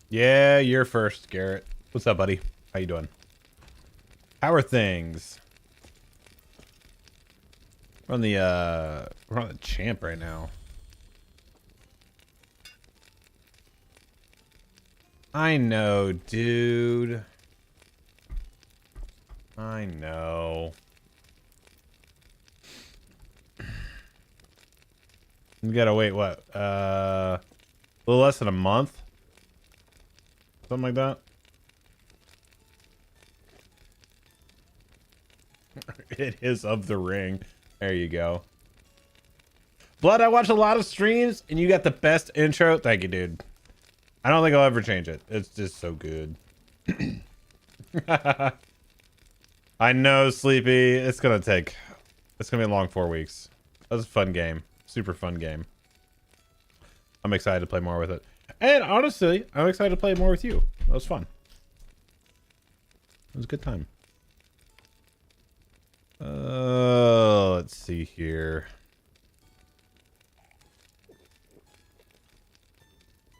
Yeah, you're first, Garrett. What's up, buddy? How you doing? How are things? We're on the champ right now. I know, dude. I know. You gotta wait, what? A little less than a month? Something like that? It is of the ring. There you go. Blood, I watch a lot of streams, and you got the best intro. Thank you, dude. I don't think I'll ever change it. It's just so good. I know, Sleepy. It's gonna be a long 4 weeks. That was a fun game. Super fun game. I'm excited to play more with it. And honestly, I'm excited to play more with you. That was fun. It was a good time. Let's see here.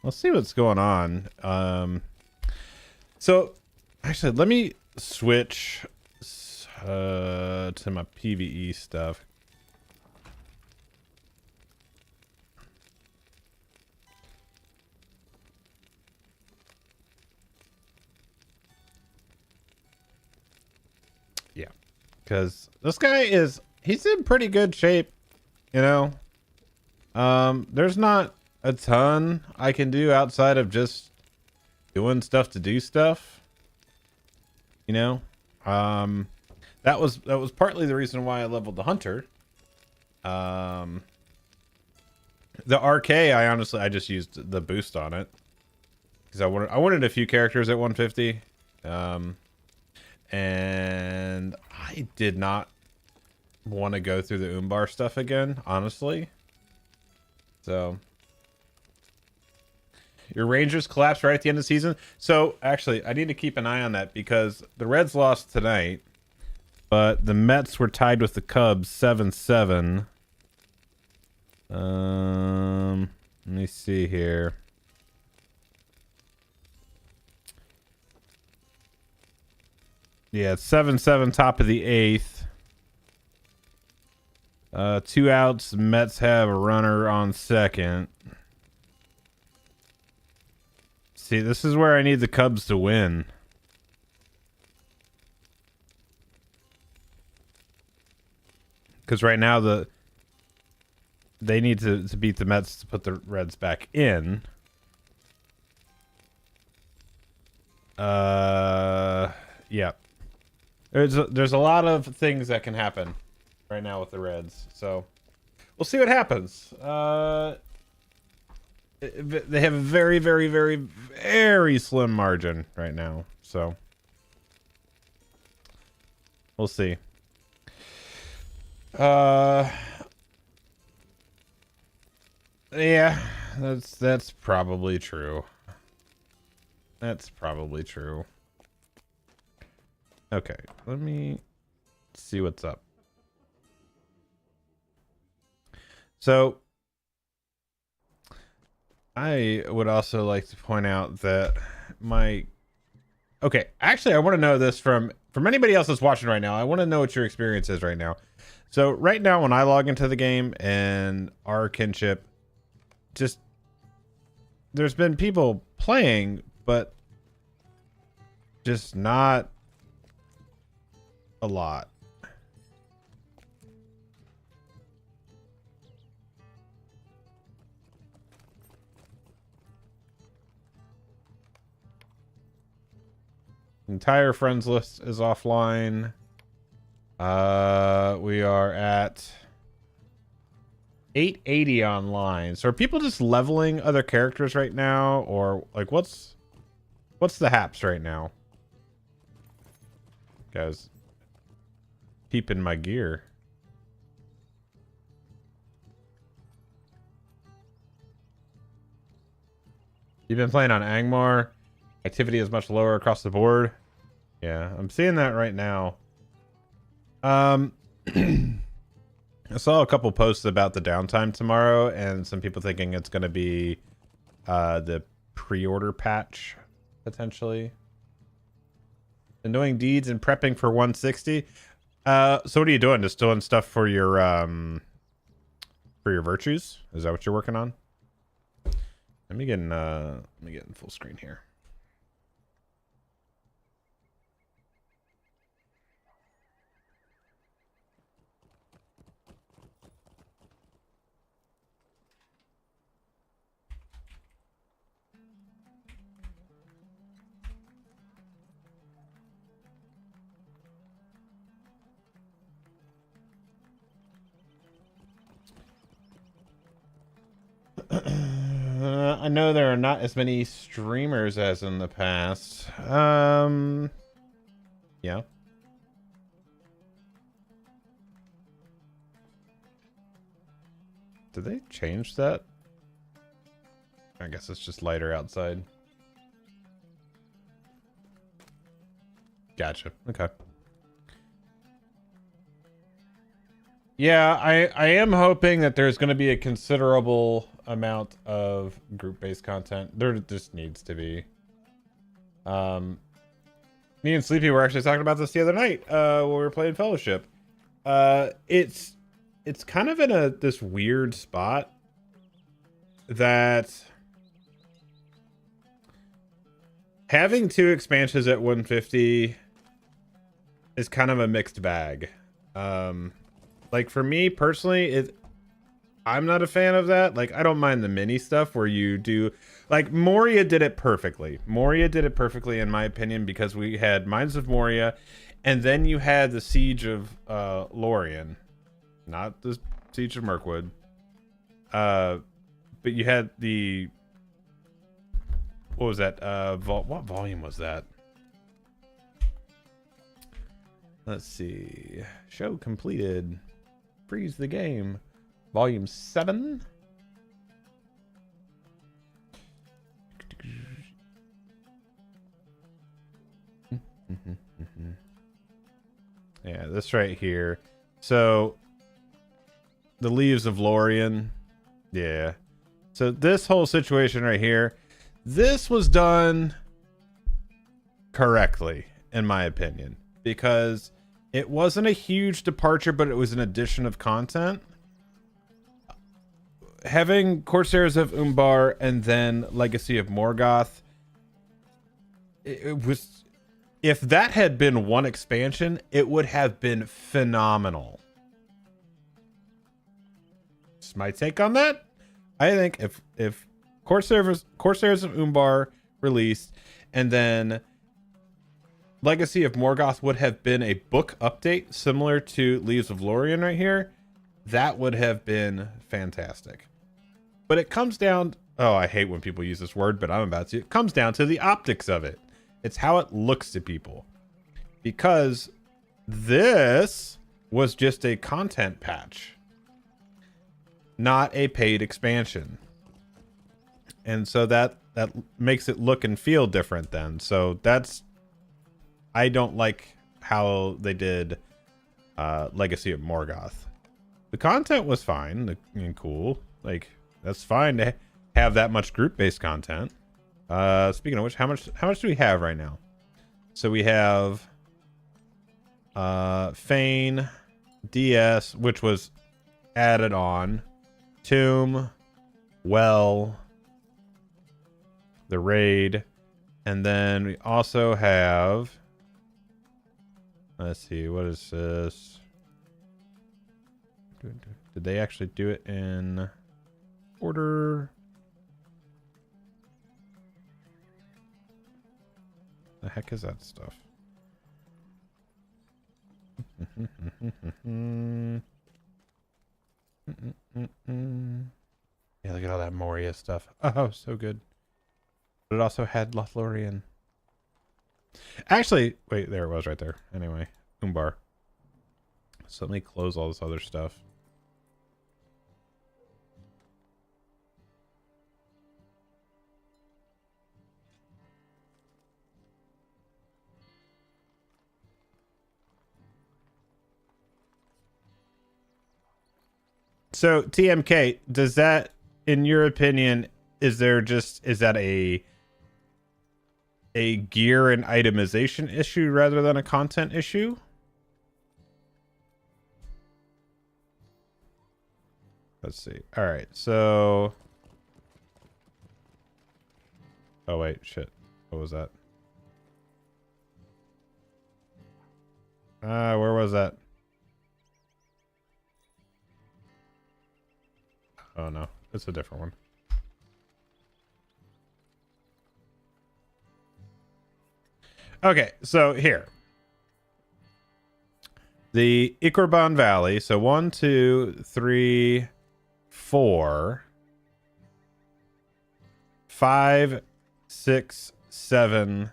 Let's see what's going on. So actually, let me switch to my PvE stuff. Yeah, because this guy he's in pretty good shape, you know. There's not a ton I can do outside of just doing stuff to do stuff, you know. That was partly the reason why I leveled the hunter. The RK, I just used the boost on it because I wanted a few characters at 150. And I did not want to go through the Umbar stuff again, honestly. So your Rangers collapsed right at the end of the season. So actually, I need to keep an eye on that because the Reds lost tonight, but the Mets were tied with the Cubs 7-7. Let me see here. Yeah, it's 7-7, top of the 8th. 2 outs. Mets have a runner on second. See, this is where I need the Cubs to win. Because right now they need to beat the Mets to put the Reds back in. Yeah. There's a lot of things that can happen right now with the Reds, so we'll see what happens. They have a very, very, very, very slim margin right now, so we'll see. Yeah, that's probably true. That's probably true. Okay, let me see what's up. So I would also like to point out that okay, actually I want to know this from anybody else that's watching right now. I want to know what your experience is right now. So right now when I log into the game and our kinship, just there's been people playing, but just not a lot. Entire friends list is offline. We are at 880 online. So are people just leveling other characters right now, or like what's the haps right now? Guys, peeping my gear. You've been playing on Angmar. Activity is much lower across the board. Yeah, I'm seeing that right now. I saw a couple posts about the downtime tomorrow and some people thinking it's going to be the pre-order patch, potentially. And doing deeds and prepping for 160. So what are you doing? Just doing stuff for your virtues? Is that what you're working on? Let me get in full screen here. I know there are not as many streamers as in the past. Yeah. Did they change that? I guess it's just lighter outside. Gotcha. Okay. Yeah, I am hoping that there's going to be a considerable amount of group-based content. There just needs to be. Me and Sleepy were actually talking about this the other night when we were playing Fellowship. It's kind of in this weird spot that having 2 expansions at 150 is kind of a mixed bag. Like for me personally, I'm not a fan of that. Like I don't mind the mini stuff where you do, like Moria did it perfectly. Moria did it perfectly in my opinion because we had Mines of Moria, and then you had the Siege of Lorien, not the Siege of Mirkwood. But you had the, what was that? What volume was that? Let's see. Show completed. Freeze the game. Volume 7. Yeah, this right here. So, the Leaves of Lorien. Yeah. So this whole situation right here, this was done correctly, in my opinion, because it wasn't a huge departure, but it was an addition of content. Having Corsairs of Umbar and then Legacy of Morgoth, it was, if that had been one expansion, it would have been phenomenal. Just my take on that. I think if Corsairs of Umbar released and then Legacy of Morgoth would have been a book update similar to Leaves of Lorien right here, that would have been fantastic. But it comes down, oh, I hate when people use this word, but I'm about to. It comes down to the optics of it. It's how it looks to people. Because this was just a content patch, not a paid expansion. And so that makes it look and feel different then. So that's, I don't like how they did Legacy of Morgoth. The content was fine and cool. Like, that's fine to have that much group-based content. Speaking of which, how much do we have right now? So we have Fane, DS, which was added on, Tomb, Well, the Raid, and then we also have, let's see, what is this? Did they actually do it in order? The heck is that stuff? Yeah, look at all that Moria stuff. Oh, so good. But it also had Lothlorien. Actually, wait, there it was right there. Anyway, Umbar. So let me close all this other stuff. So TMK, does that, in your opinion, is that a gear and itemization issue rather than a content issue? Let's see. All right, so... Oh, wait, shit. What was that? Where was that? Oh, no. It's a different one. Okay, so here. The Ikorban Valley. So 1, 2, 3, 4, 5, 6, 7,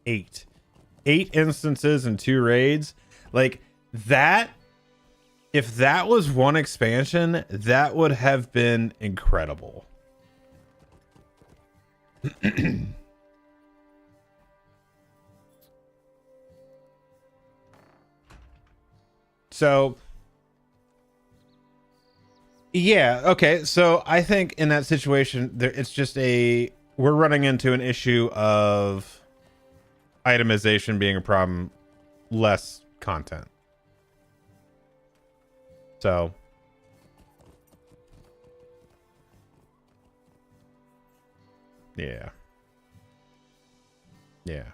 8. 8 instances and 2 raids. Like that, if that was one expansion, that would have been incredible. So, yeah, okay. So I think in that situation, it's just we're running into an issue of itemization being a problem, less content. So, yeah. Yeah.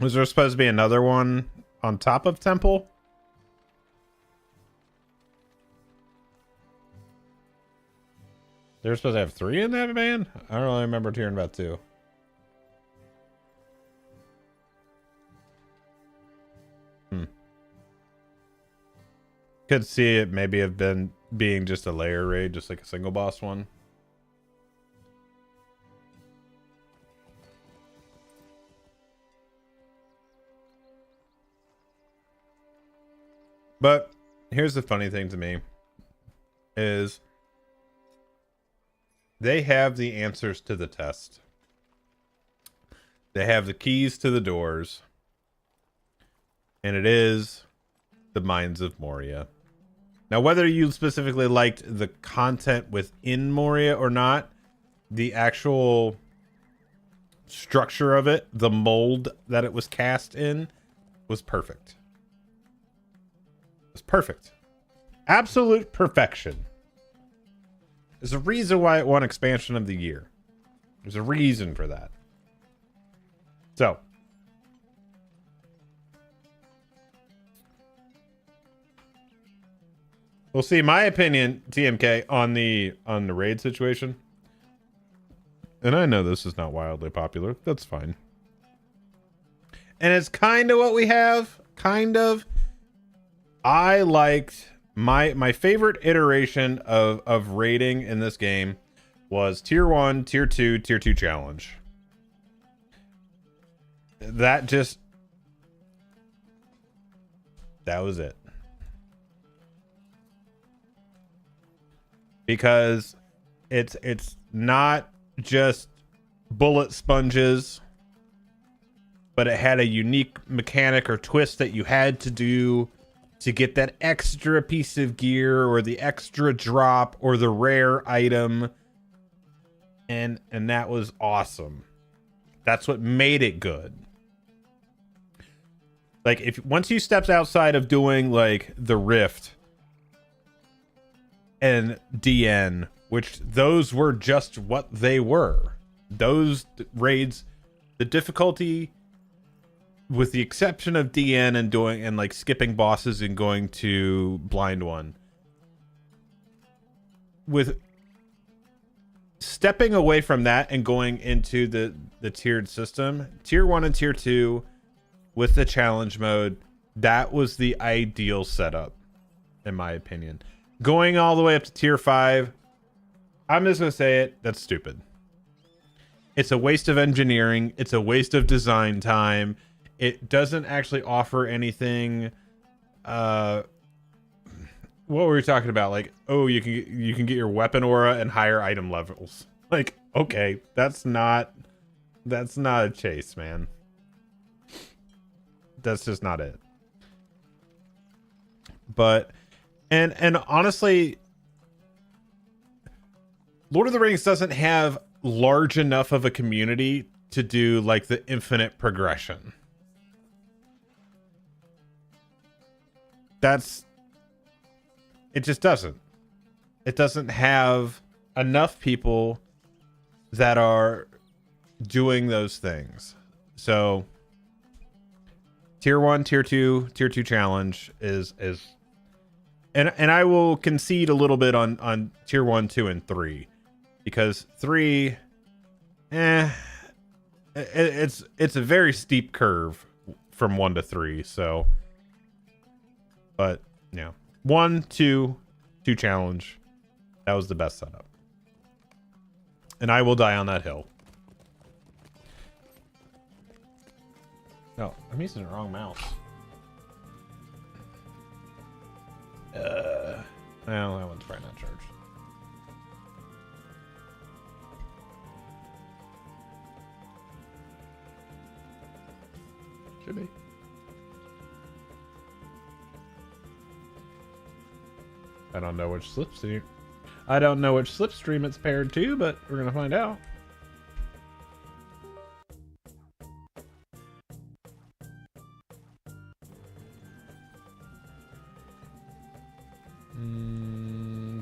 Was there supposed to be another one on top of Temple? They were supposed to have 3 in that band? I don't really remember hearing about 2. Could see it maybe have been being just a layer raid, just like a single boss one. But here's the funny thing to me is they have the answers to the test. They have the keys to the doors. And it is the Mines of Moria. Now, whether you specifically liked the content within Moria or not, the actual structure of it, the mold that it was cast in, was perfect. It was perfect. Absolute perfection. There's a reason why it won Expansion of the Year. There's a reason for that. So, we'll see. My opinion, TMK, on the raid situation. And I know this is not wildly popular. That's fine. And it's kind of what we have. Kind of. I liked my favorite iteration of raiding in this game was tier 1, tier 2, tier 2 challenge. That was it. Because it's not just bullet sponges, but it had a unique mechanic or twist that you had to do to get that extra piece of gear or the extra drop or the rare item. And that was awesome. That's what made it good. Like, once you stepped outside of doing like the Rift and DN, which those were just what they were. Those raids, the difficulty, with the exception of DN and like skipping bosses and going to Blind One, with stepping away from that and going into the tiered system, tier 1 and tier 2 with the challenge mode, that was the ideal setup, in my opinion. Going all the way up to tier 5, I'm just going to say it, that's stupid. It's a waste of engineering. It's a waste of design time. It doesn't actually offer anything. What were we talking about? Like, oh, you can get your weapon aura and higher item levels. Like, okay, that's not a chase, man. That's just not it. but and honestly, Lord of the Rings doesn't have large enough of a community to do like the infinite progression. It just doesn't. It doesn't have enough people that are doing those things. So tier 1, tier 2 challenge is and I will concede a little bit on tier 1, 2 and 3 because 3 it's a very steep curve from 1 to 3, so but yeah. 1, 2 challenge. That was the best setup. And I will die on that hill. No, I'm using the wrong mouse. Well, that one's probably not charged. Should be. I don't know which slipstream. I don't know which slipstream it's paired to, but we're gonna find out.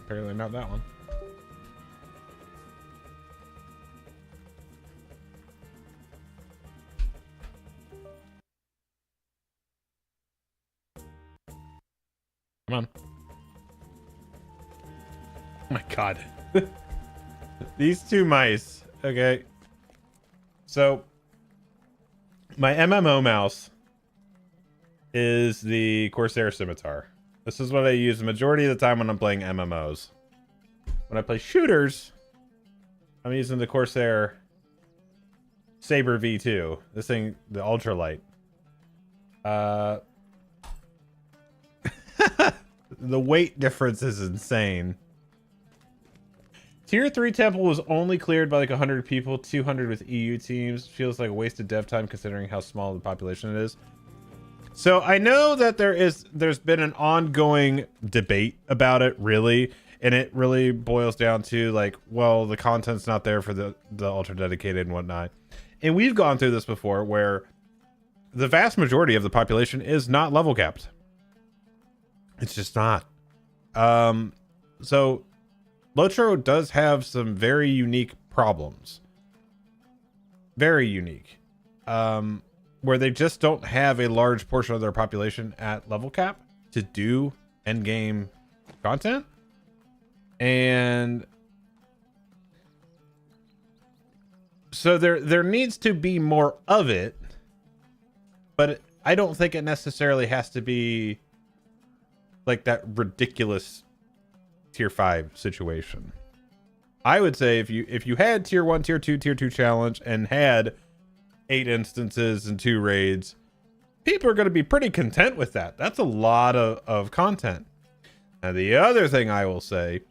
Apparently not that one. Come on. Oh my god. These two mice. Okay. So my MMO mouse is the Corsair Scimitar. This is what I use the majority of the time when I'm playing MMOs. When I play shooters, I'm using the Corsair Saber V2. This thing, the ultralight. The weight difference is insane. Tier 3 temple was only cleared by like 100 people, 200 with EU teams. Feels like a wasted dev time considering how small the population it is. So I know that there's been an ongoing debate about it, really, and it really boils down to like, well, the content's not there for the ultra dedicated and whatnot. And we've gone through this before where the vast majority of the population is not level capped. It's just not. So LOTRO does have some very unique problems. Very unique. Where they just don't have a large portion of their population at level cap to do end game content. And so there needs to be more of it, but I don't think it necessarily has to be like that ridiculous tier 5 situation. I would say if you had tier 1, tier 2 challenge and had 8 instances and 2 raids, people are going to be pretty content with that. That's a lot of content. Now the other thing I will say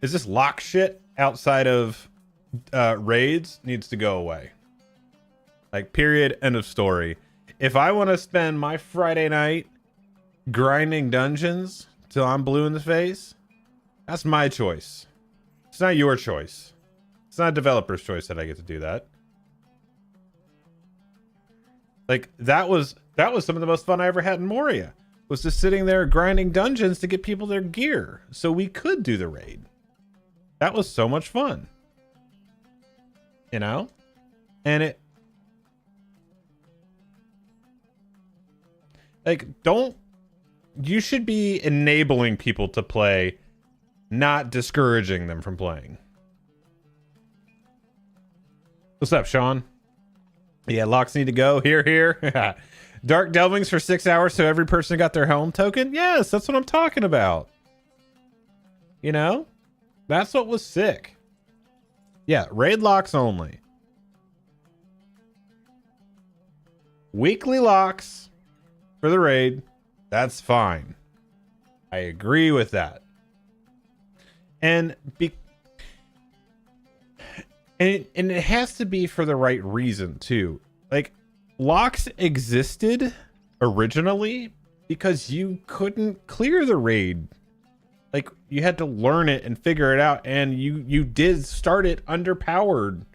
is this lock shit outside of raids needs to go away. Like, period, end of story. If I want to spend my Friday night grinding dungeons till I'm blue in the face, that's my choice. It's not your choice. It's not a developer's choice that I get to do that. Like, that was some of the most fun I ever had in Moria, was just sitting there grinding dungeons to get people their gear so we could do the raid. That was so much fun. You know? And it, like, you should be enabling people to play, not discouraging them from playing. What's up, Sean? Yeah, locks need to go. Here. Dark Delvings for 6 hours so every person got their helm token? Yes, that's what I'm talking about. You know? That's what was sick. Yeah, raid locks only. Weekly locks for the raid. That's fine. I agree with that. And it has to be for the right reason too. Like, locks existed originally because you couldn't clear the raid. Like, you had to learn it and figure it out, and you did start it underpowered.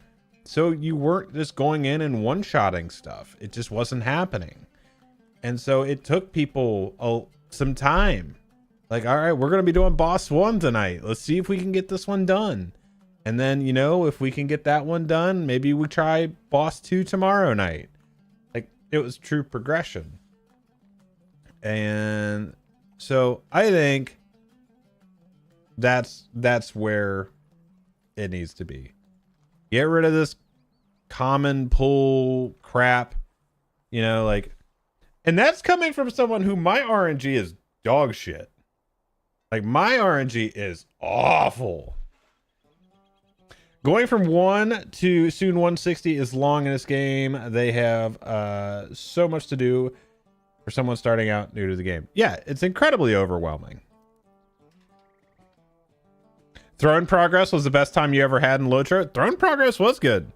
So you weren't just going in and one-shotting stuff. It just wasn't happening. And so it took people some time. Like, all right, we're going to be doing boss 1 tonight. Let's see if we can get this one done. And then, you know, if we can get that one done, maybe we try boss 2 tomorrow night. Like, it was true progression. And so I think that's where it needs to be. Get rid of this common pull crap, you know, like, and that's coming from someone who my RNG is dog shit. Like, my RNG is awful. Going from 1 to soon 160 is long in this game. They have so much to do for someone starting out new to the game. Yeah, it's incredibly overwhelming. Throne Progress was the best time you ever had in LOTRO. Throne Progress was good.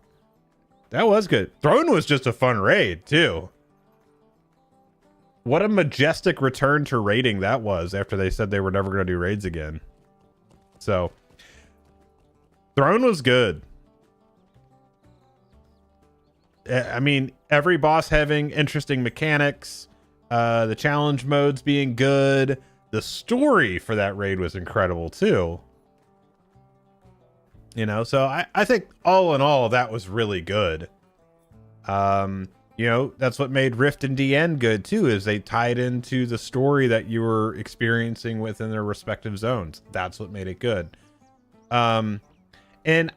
That was good. Throne was just a fun raid, too. What a majestic return to raiding that was after they said they were never going to do raids again. So, Throne was good. I mean, every boss having interesting mechanics, the challenge modes being good. The story for that raid was incredible, too. You know, so I think all in all, that was really good. You know, that's what made Rift and DN good too, is they tied into the story that you were experiencing within their respective zones. That's what made it good. And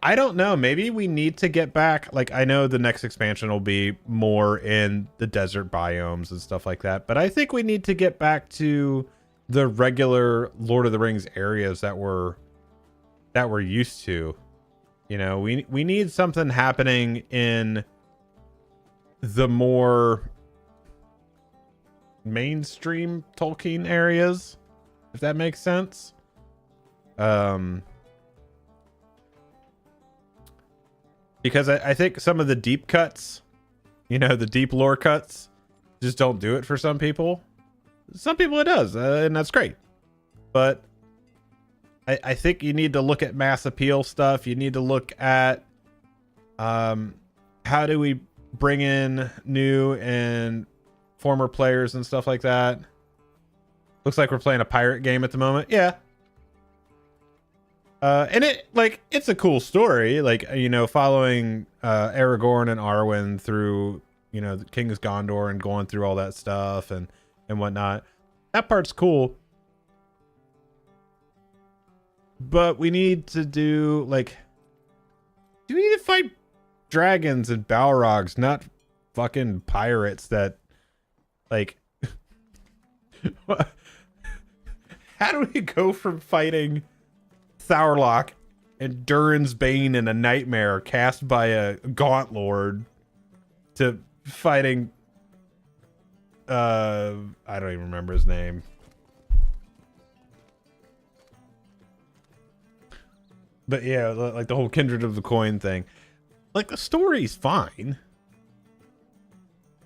I don't know, maybe we need to get back, like, I know the next expansion will be more in the desert biomes and stuff like that, but I think we need to get back to the regular Lord of the Rings areas that we're used to. You know, we need something happening in the more mainstream Tolkien areas, if that makes sense. Because I think some of the deep cuts, you know, the deep lore cuts, just don't do it for some people. Some people it does, and that's great. But I think you need to look at mass appeal stuff. You need to look at how do we bring in new and former players and stuff like that. Looks like we're playing a pirate game at the moment. Yeah. And it's a cool story. Like, you know, following Aragorn and Arwen through, you know, the King's Gondor and going through all that stuff and whatnot. That part's cool. But we need to do, like, we need to fight dragons and Balrogs, not fucking pirates that, like, how do we go from fighting Thorlock and Durin's Bane in a nightmare cast by a Gaunt Lord to fighting, I don't even remember his name. But yeah, like the whole Kindred of the Coin thing. Like, the story's fine,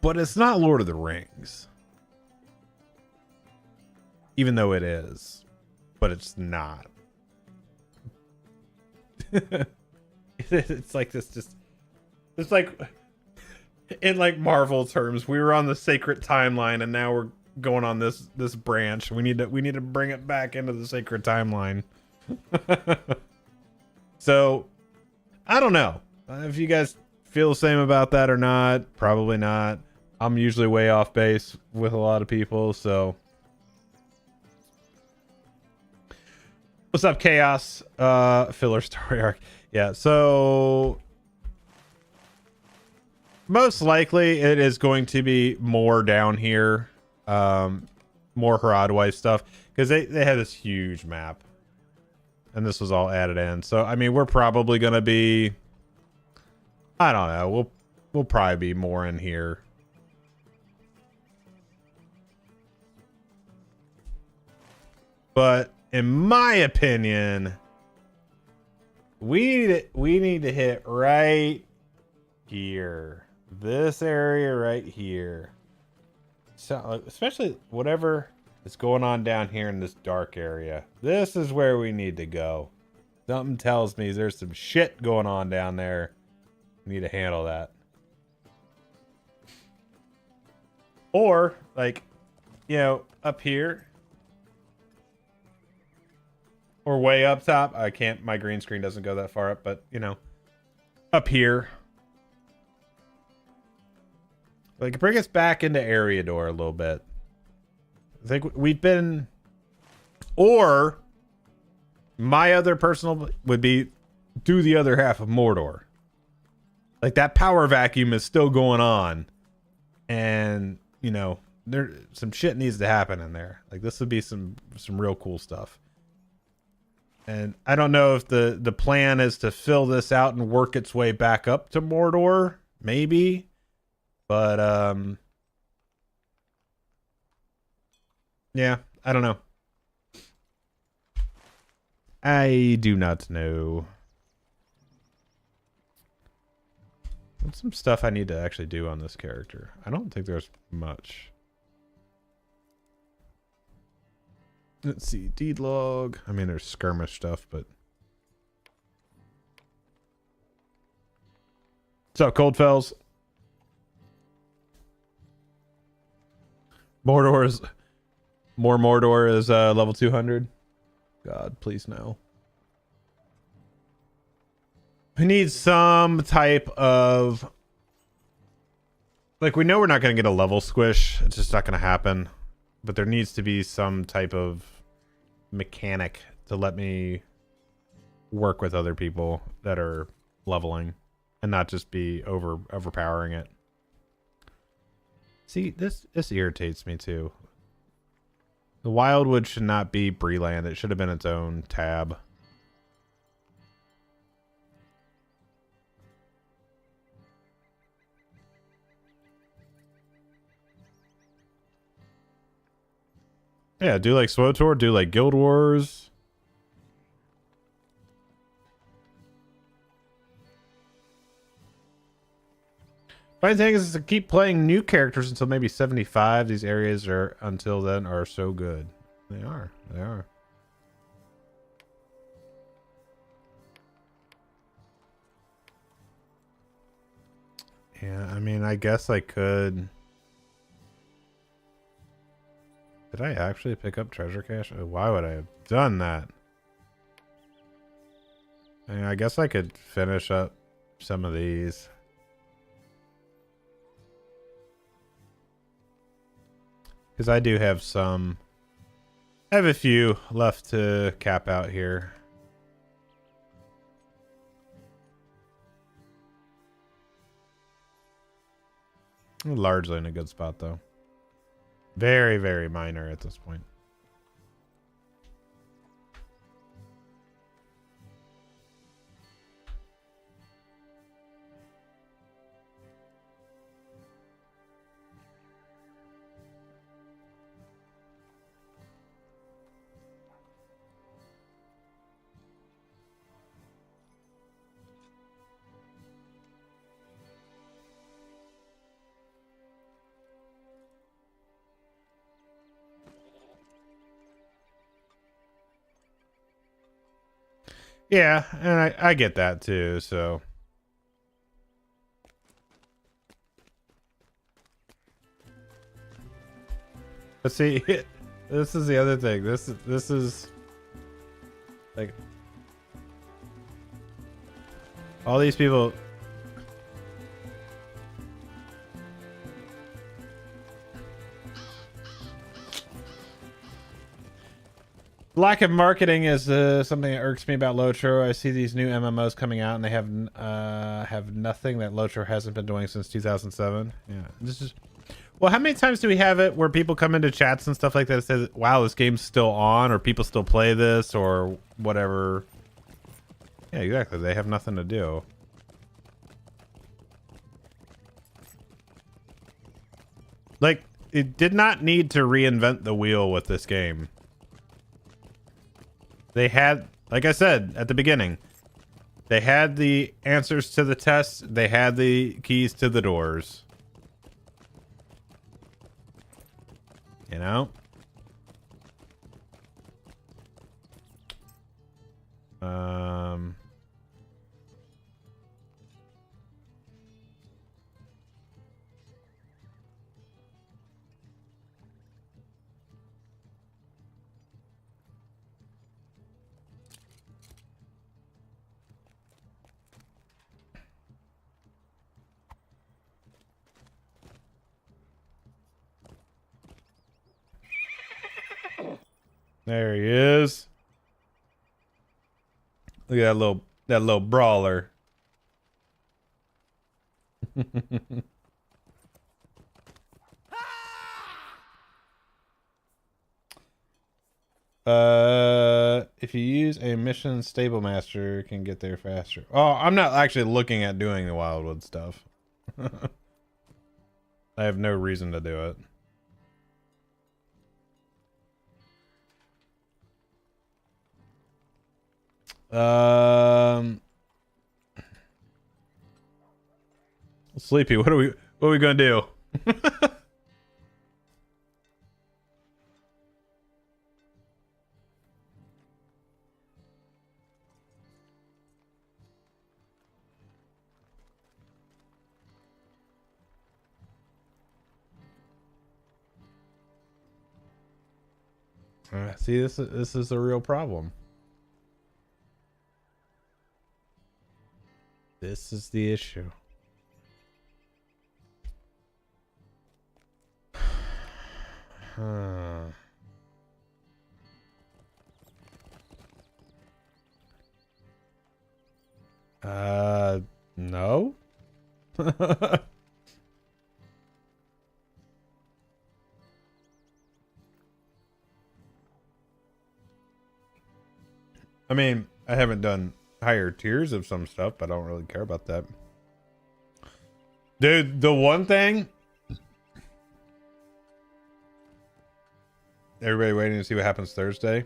but it's not Lord of the Rings. Even though it is, but it's not. It's like this, it's like, in like Marvel terms, we were on the sacred timeline and now we're going on this branch. We need to bring it back into the sacred timeline. So, I don't know if you guys feel the same about that or not. Probably not. I'm usually way off base with a lot of people, so. What's up, Chaos? Filler story arc. Yeah, so most likely it is going to be more down here. More Haradway stuff. Because they had this huge map. And this was all added in. So, I mean, we're probably going to be, I don't know. We'll probably be more in here. But in my opinion, we need to hit right here. This area right here. So, especially whatever is going on down here in this dark area. This is where we need to go. Something tells me there's some shit going on down there. We need to handle that. Or, like, you know, up here. Or way up top. I can't, my green screen doesn't go that far up, but, you know, up here. Like, bring us back into Area Door a little bit. I think we've been... Or, my other personal would be do the other half of Mordor. Like, that power vacuum is still going on. And, you know, there some shit needs to happen in there. Like, this would be some real cool stuff. And I don't know if the plan is to fill this out and work its way back up to Mordor. Maybe. But, yeah, I don't know. I do not know. What's some stuff I need to actually do on this character? I don't think there's much. Let's see, deed log. I mean, there's skirmish stuff, but... What's up, Coldfells? Mordor is... More Mordor is level 200. God, please no. We need some type of... Like, we know we're not going to get a level squish. It's just not going to happen. But there needs to be some type of mechanic to let me work with other people that are leveling and not just be overpowering it. See, this irritates me too. The Wildwood should not be Breland. It should have been its own tab. Yeah, do like SWTOR, do like Guild Wars. My thing is to keep playing new characters until maybe 75. These areas are, until then, are so good. They are. They are. Yeah, I mean, I guess I could... Did I actually pick up treasure cache? Why would I have done that? I mean, I guess I could finish up some of these. Because I do have some... I have a few left to cap out here. Largely in a good spot, though. Very, very minor at this point. Yeah, and I get that too, so. But see, this is the other thing. This is like all these people. Lack of marketing is something that irks me about LOTRO. I see these new MMOs coming out and they have nothing that LOTRO hasn't been doing since 2007. Yeah, this is. Well, how many times do we have it where people come into chats and stuff like that and say, "Wow, this game's still on," or people still play this, or whatever? Yeah, exactly. They have nothing to do. Like, it did not need to reinvent the wheel with this game. They had, like I said at the beginning, they had the answers to the tests. They had the keys to the doors. You know? There he is. Look at that little brawler. If you use a mission, stable master can get there faster. Oh, I'm not actually looking at doing the Wildwood stuff. I have no reason to do it. Sleepy, what are we gonna do? See, this is a real problem. This is the issue. No. I mean, I haven't done higher tiers of some stuff, but I don't really care about that. Dude, the one thing... Everybody waiting to see what happens Thursday?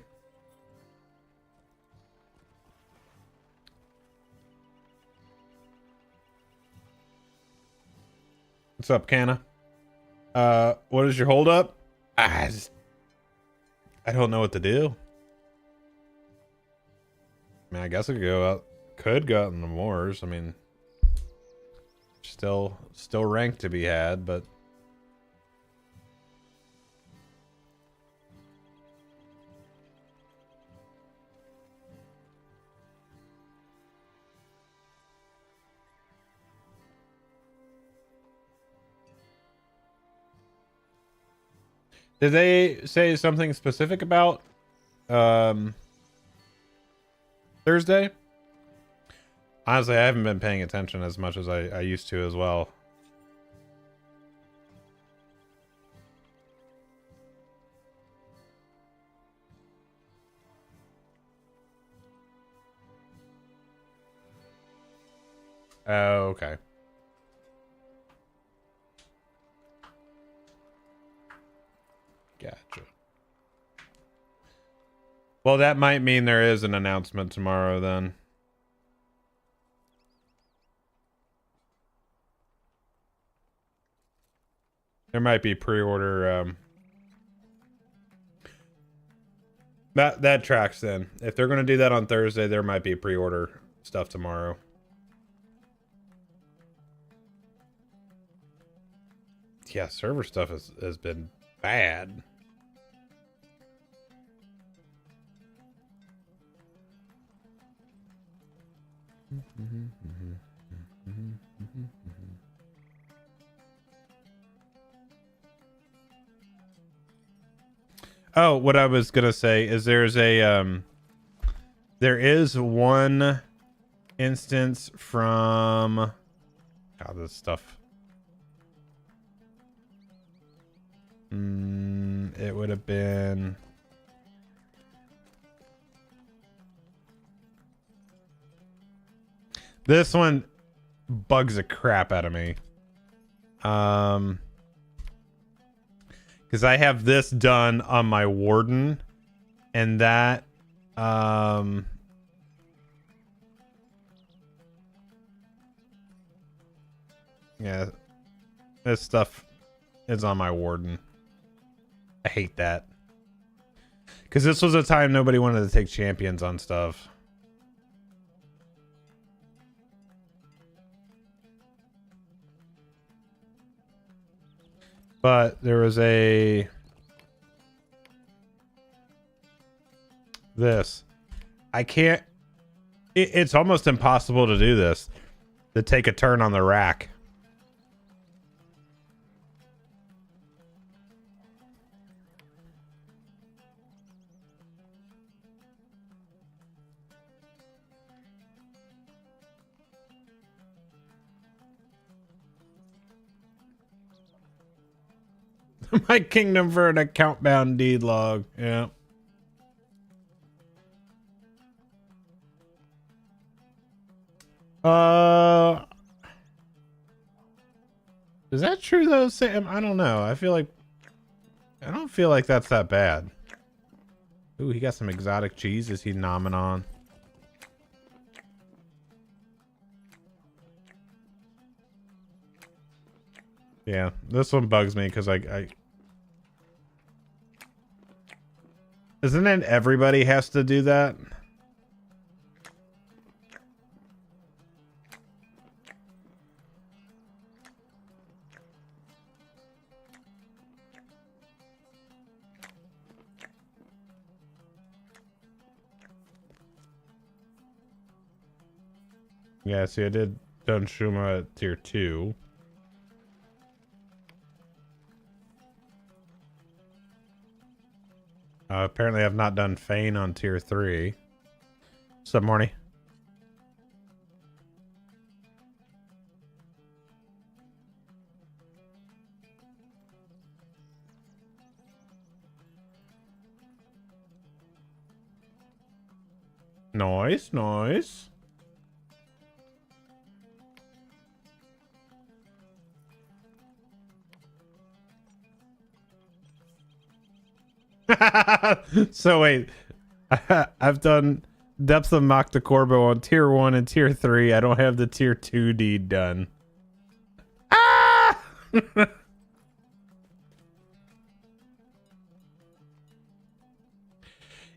What's up, Canna? What is your holdup? I don't know what to do. I mean, I guess I could go out in the moors. I mean, still ranked to be had, but did they say something specific about Thursday? Honestly, I haven't been paying attention as much as I used to as well. Oh, okay. Gotcha. Well, that might mean there is an announcement tomorrow then. There might be pre-order. That tracks then. If they're going to do that on Thursday, there might be pre-order stuff tomorrow. Yeah, server stuff has been bad. Oh, what I was gonna say is there is one instance from this stuff. It would have been this one bugs the crap out of me. Because I have this done on my warden, and that yeah, this stuff is on my warden. I hate that. Because this was a time nobody wanted to take champions on stuff. But there was a... This. I can't... It's almost impossible to do this. To take a turn on the rack. My kingdom for an account bound deed log. Yeah. Is that true though, Sam? I don't know. I don't feel like that's that bad. Ooh, he got some exotic cheese. Is he nomming on? Yeah, this one bugs me because I isn't it everybody has to do that? Yeah, see, I did done Shuma at tier 2. Apparently I've not done Fane on tier 3. What's up, Morny? Nice, nice. So wait, I've done Depth of Mach Corbo on tier 1 and tier 3. I don't have the tier 2 deed done. Ah!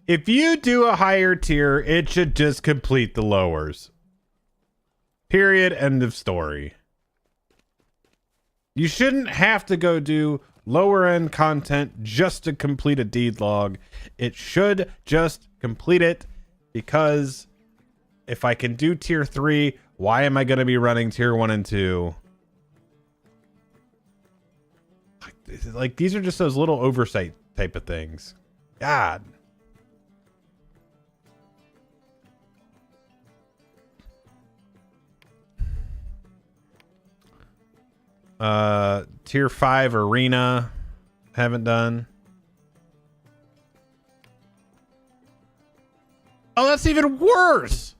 If you do a higher tier, it should just complete the lowers. Period. End of story. You shouldn't have to go do lower end content just to complete a deed log. It should just complete it, because if I can do tier 3, why am I going to be running tier 1 and 2? Like, these are just those little oversight type of things. God. Tier 5 arena, haven't done. Oh, that's even worse.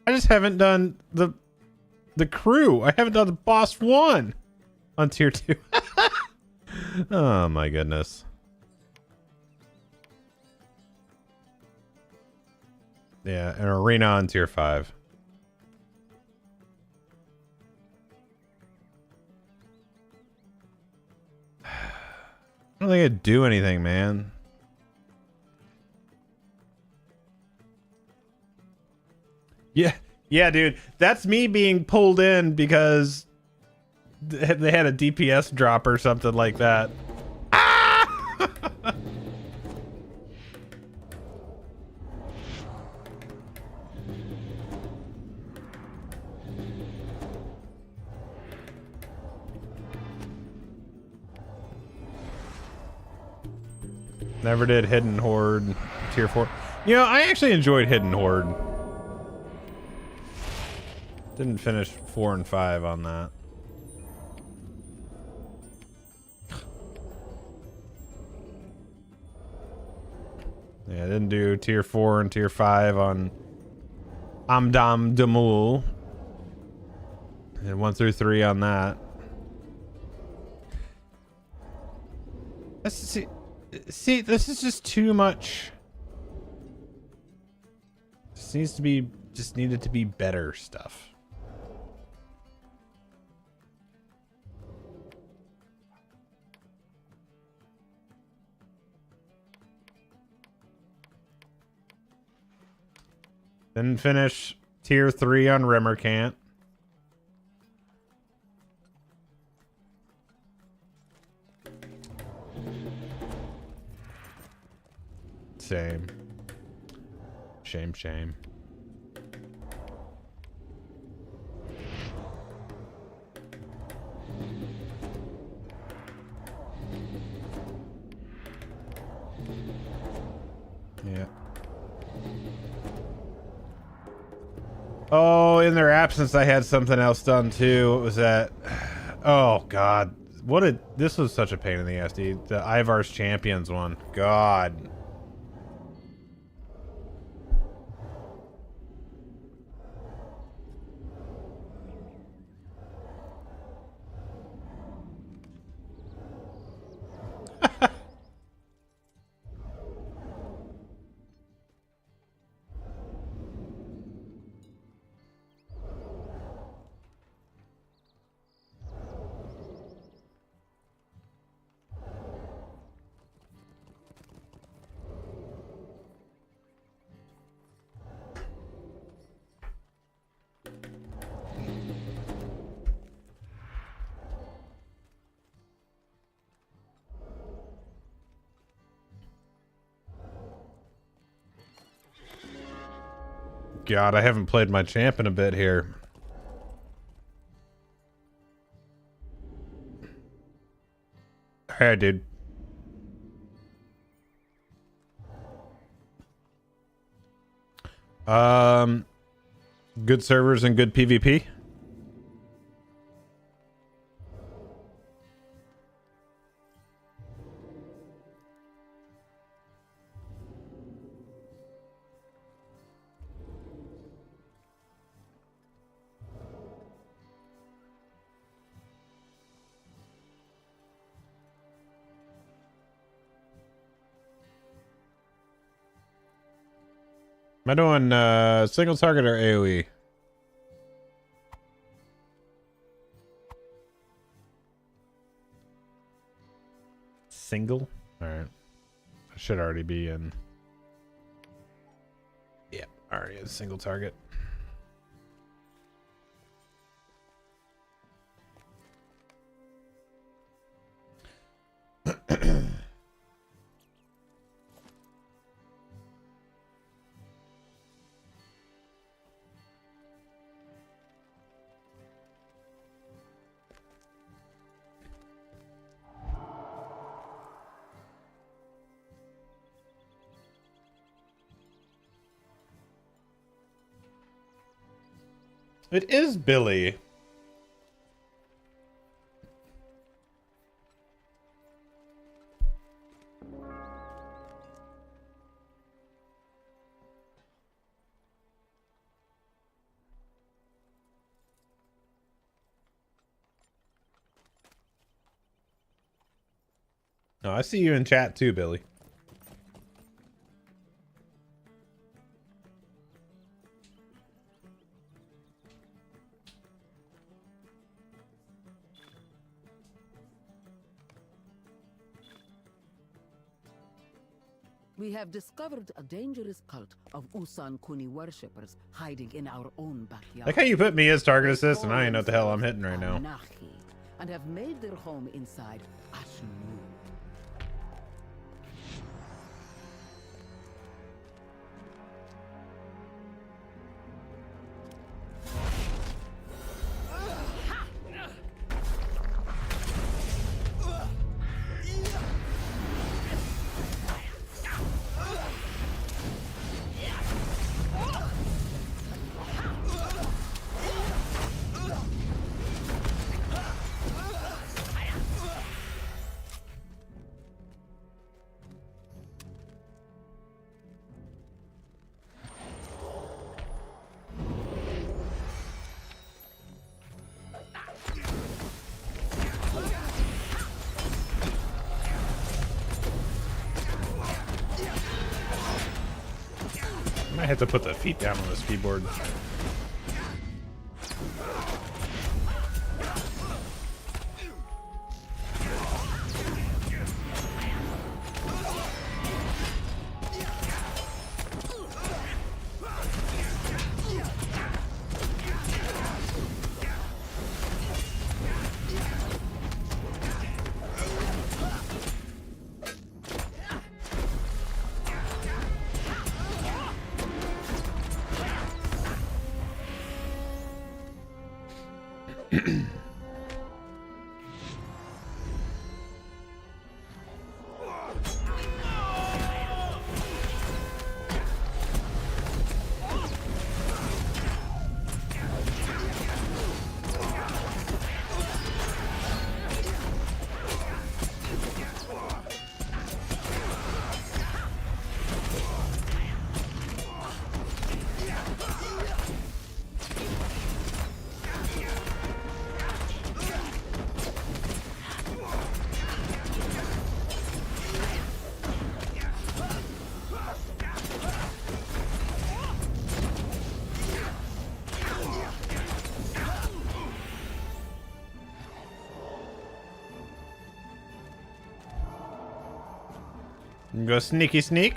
I just haven't done the crew. I haven't done the boss 1 on tier 2. Oh my goodness. Yeah, an arena on tier 5. I don't think I'd do anything, man. Yeah, dude. That's me being pulled in because they had a DPS drop or something like that. Ah! Never did Hidden Horde tier 4. You know, I actually enjoyed Hidden Horde. Didn't finish 4 and 5 on that. Yeah, I didn't do tier 4 and tier 5 on Amdam Damul. And 1 through 3 on that. See, this is just too much. This needs to be, just needed to be better stuff. Didn't finish tier 3 on Rimmercant. Same. Shame, shame. Yeah. Oh, in their absence, I had something else done too. What was that? Oh God, this was such a pain in the ass, dude. The Ivar's Champions one. God. God, I haven't played my champ in a bit here. Hey, dude. Good servers and good PvP. Am I doing single target or AoE? Single? Alright. I should already be in. Yeah, already a single target. It is Billy. No, I see you in chat too, Billy. We have discovered a dangerous cult of Usan Kuni worshippers hiding in our own backyard. Like how you put me as target assist and I ain't know what the hell I'm hitting right now. And have made their home inside Ashnu. I have to put the feet down on this keyboard. Go sneaky sneak.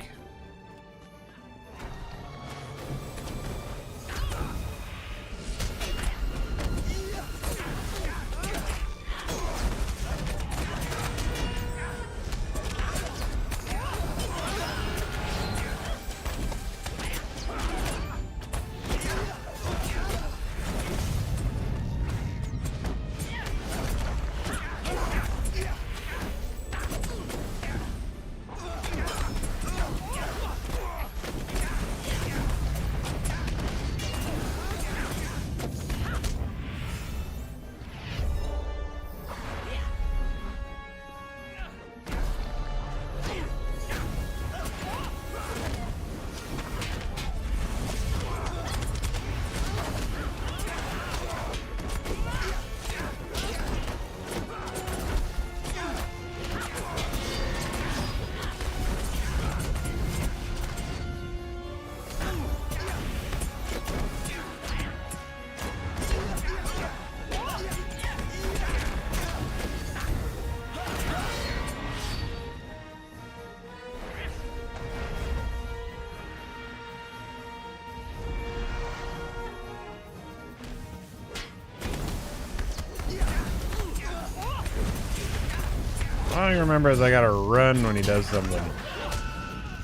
All I remember is I gotta run when he does something.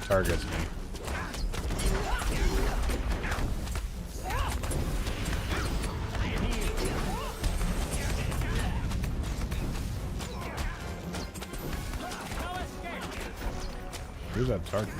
Targets me. Who's that target?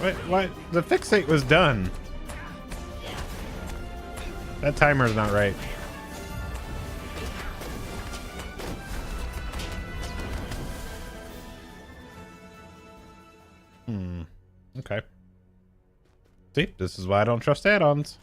Wait, what? The fixate was done. That timer's not right. Okay. See, this is why I don't trust add-ons.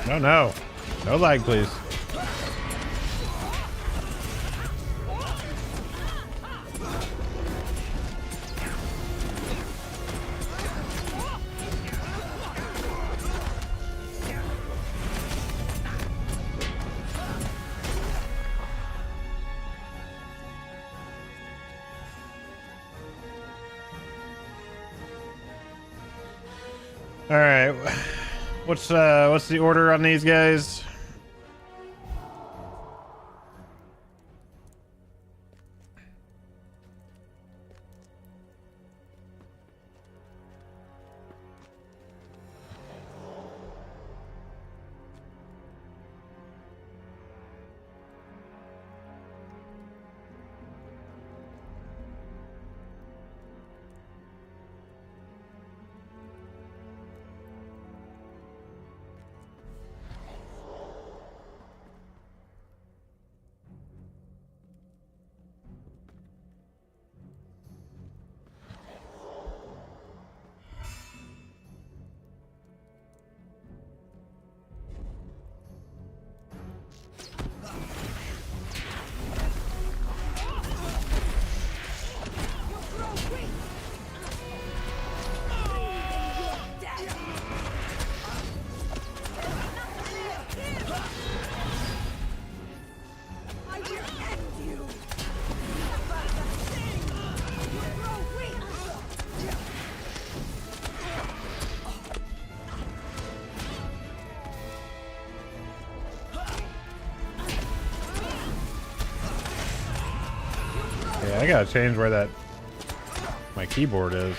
No, no. No lag, please. All right. What's the order on these guys? Yeah, I gotta change where that my keyboard is.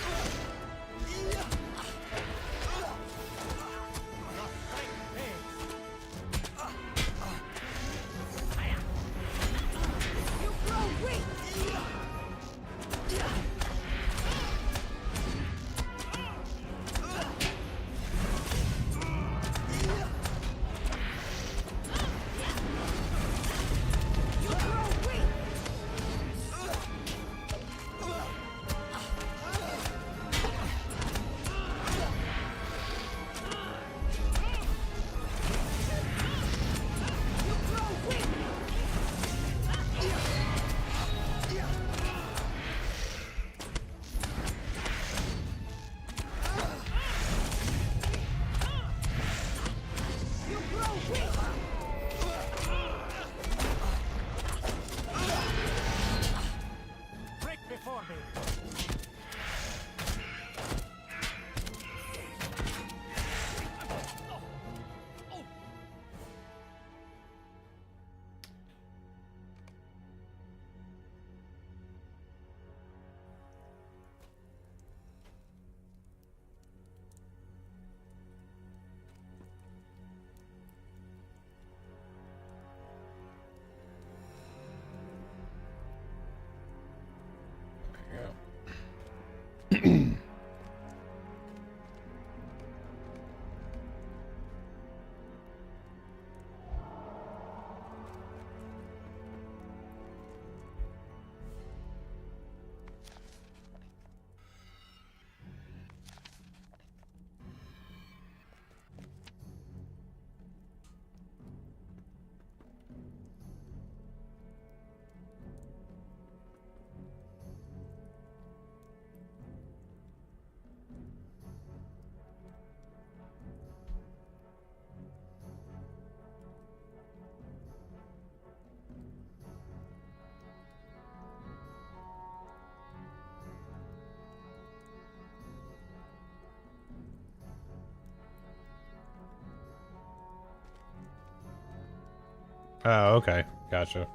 Oh, okay. Gotcha.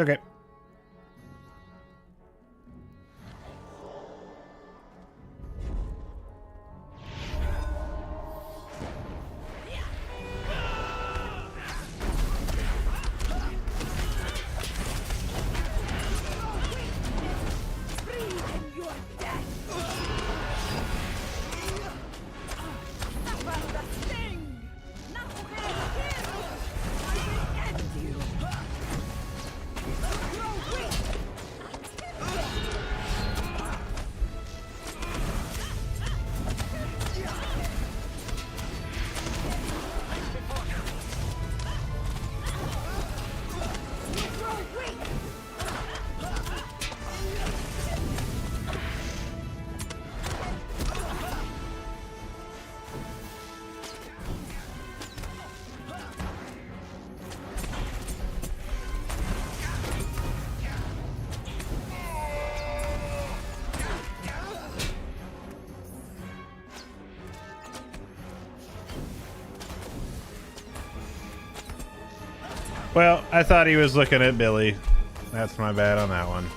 Okay. Well, I thought he was looking at Billy. That's my bad on that one.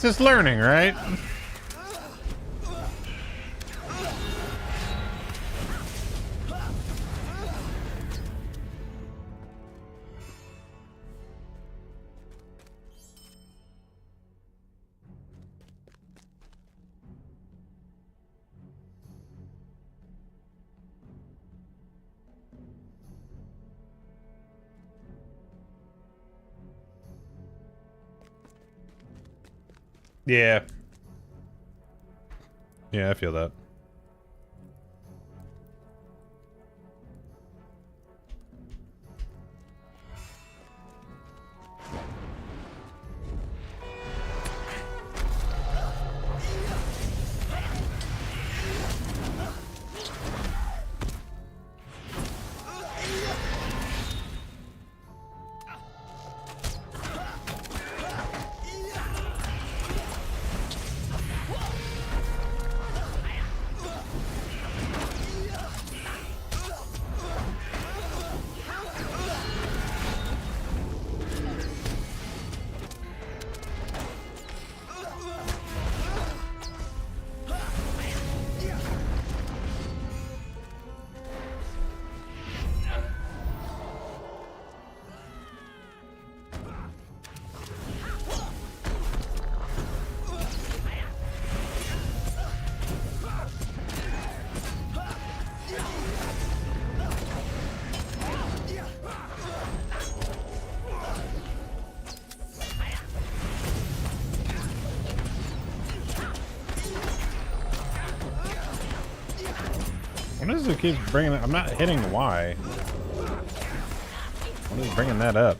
Just learning, right? Yeah. Yeah, I feel that. What is it keeps bringing it? I'm not hitting Y. What is bringing that up?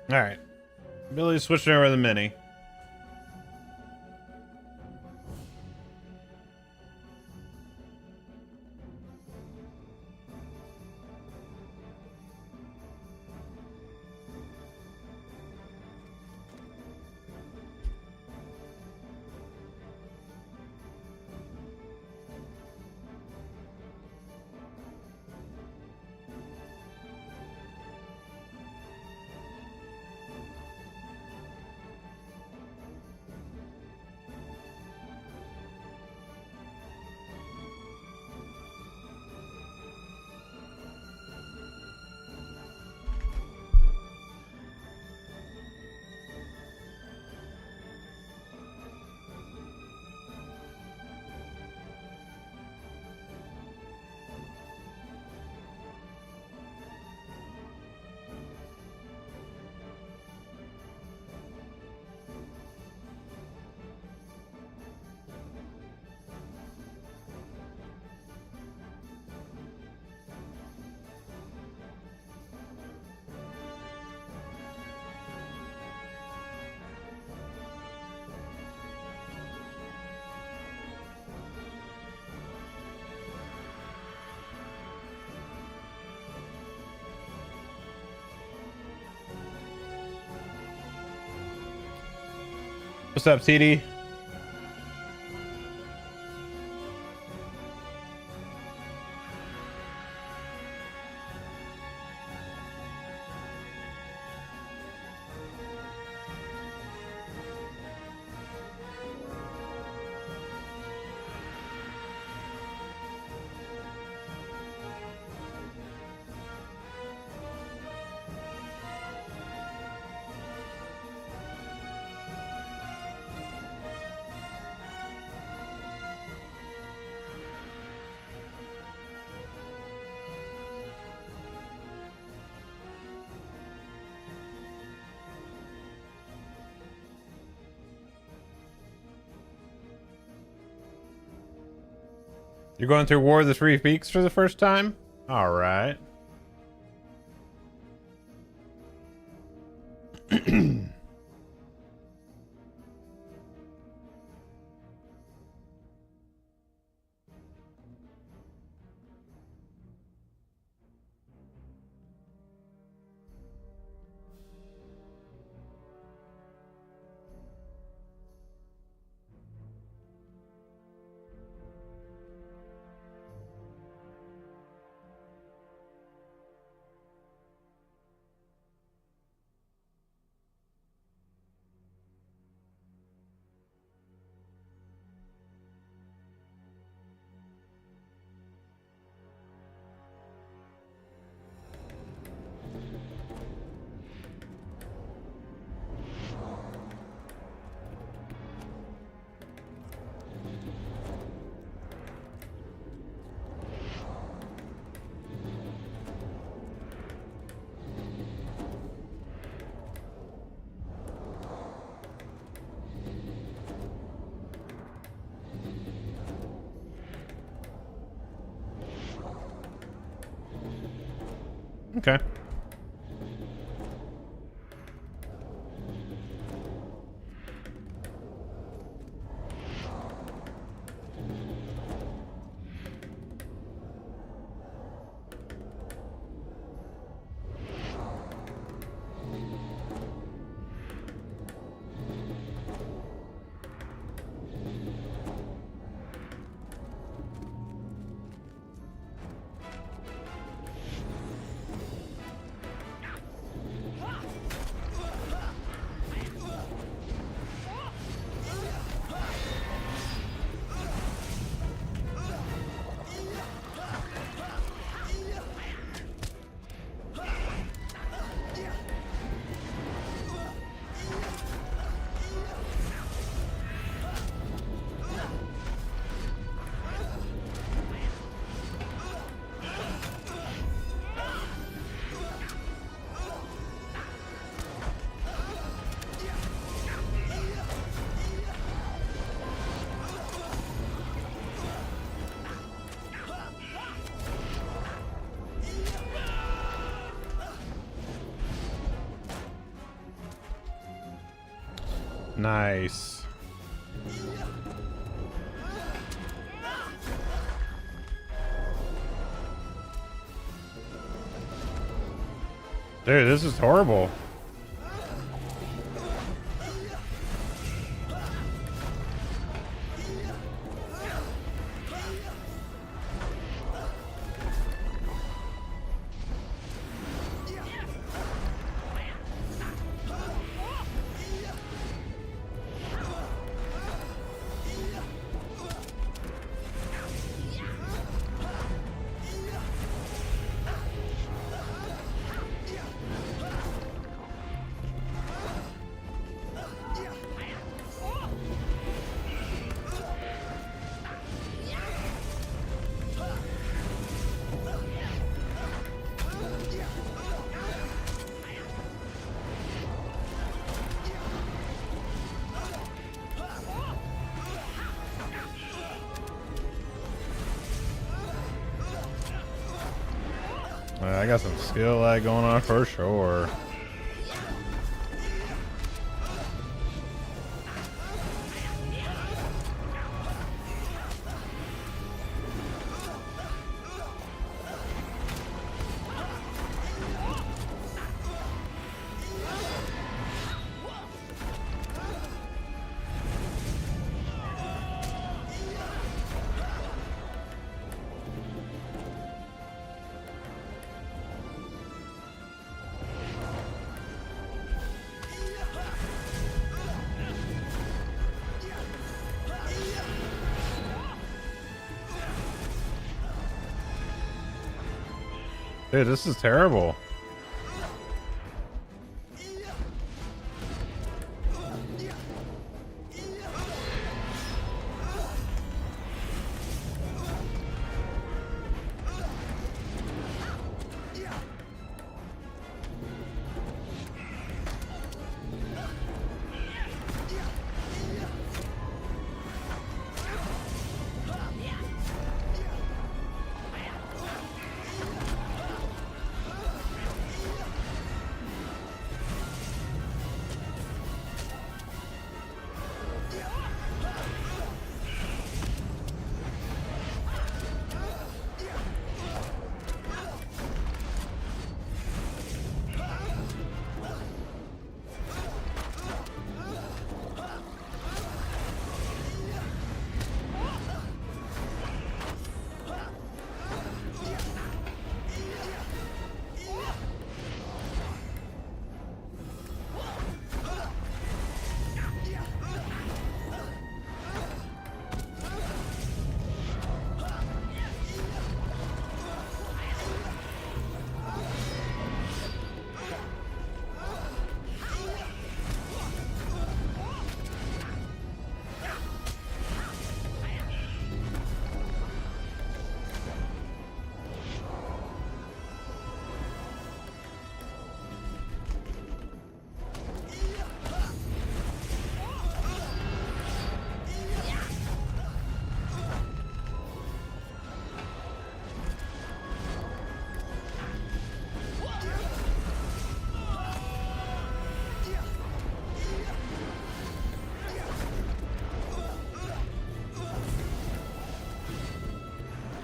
All right. Billy's switching over to the mini. What's up, TD? You're going through War of the Three Peaks for the first time? All right. Okay. Nice. Dude, this is horrible. I got some skill lag going on for sure. Dude, this is terrible.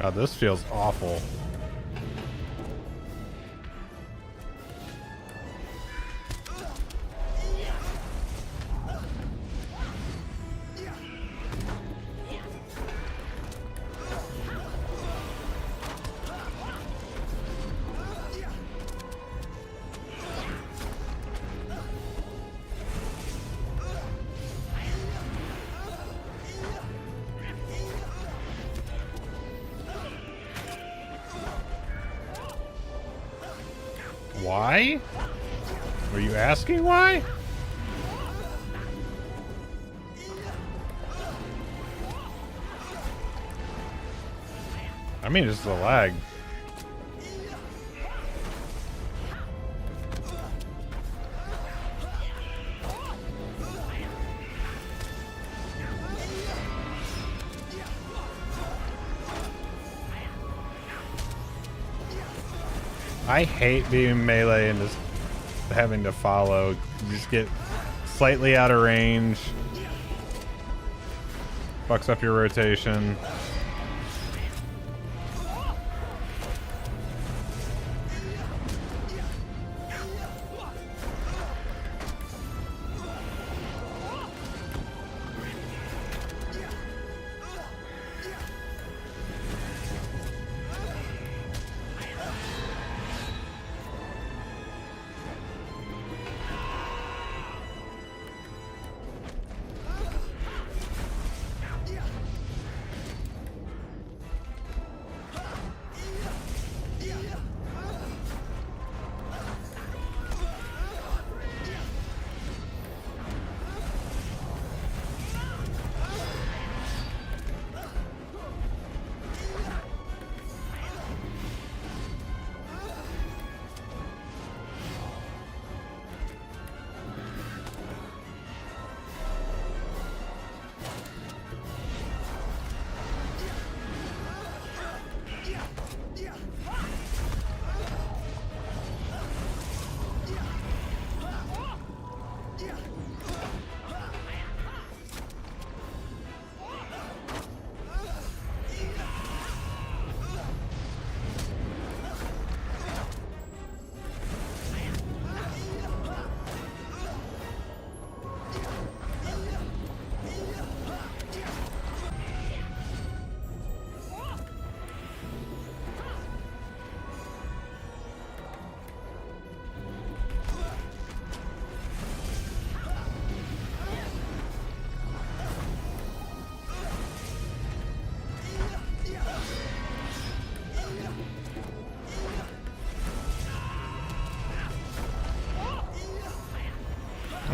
God, this feels awful. Why? Were you asking why? I mean, it's the lag. I hate being melee and just having to follow. You just get slightly out of range. Fucks up your rotation.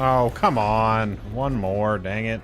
Oh, come on. One more, dang it.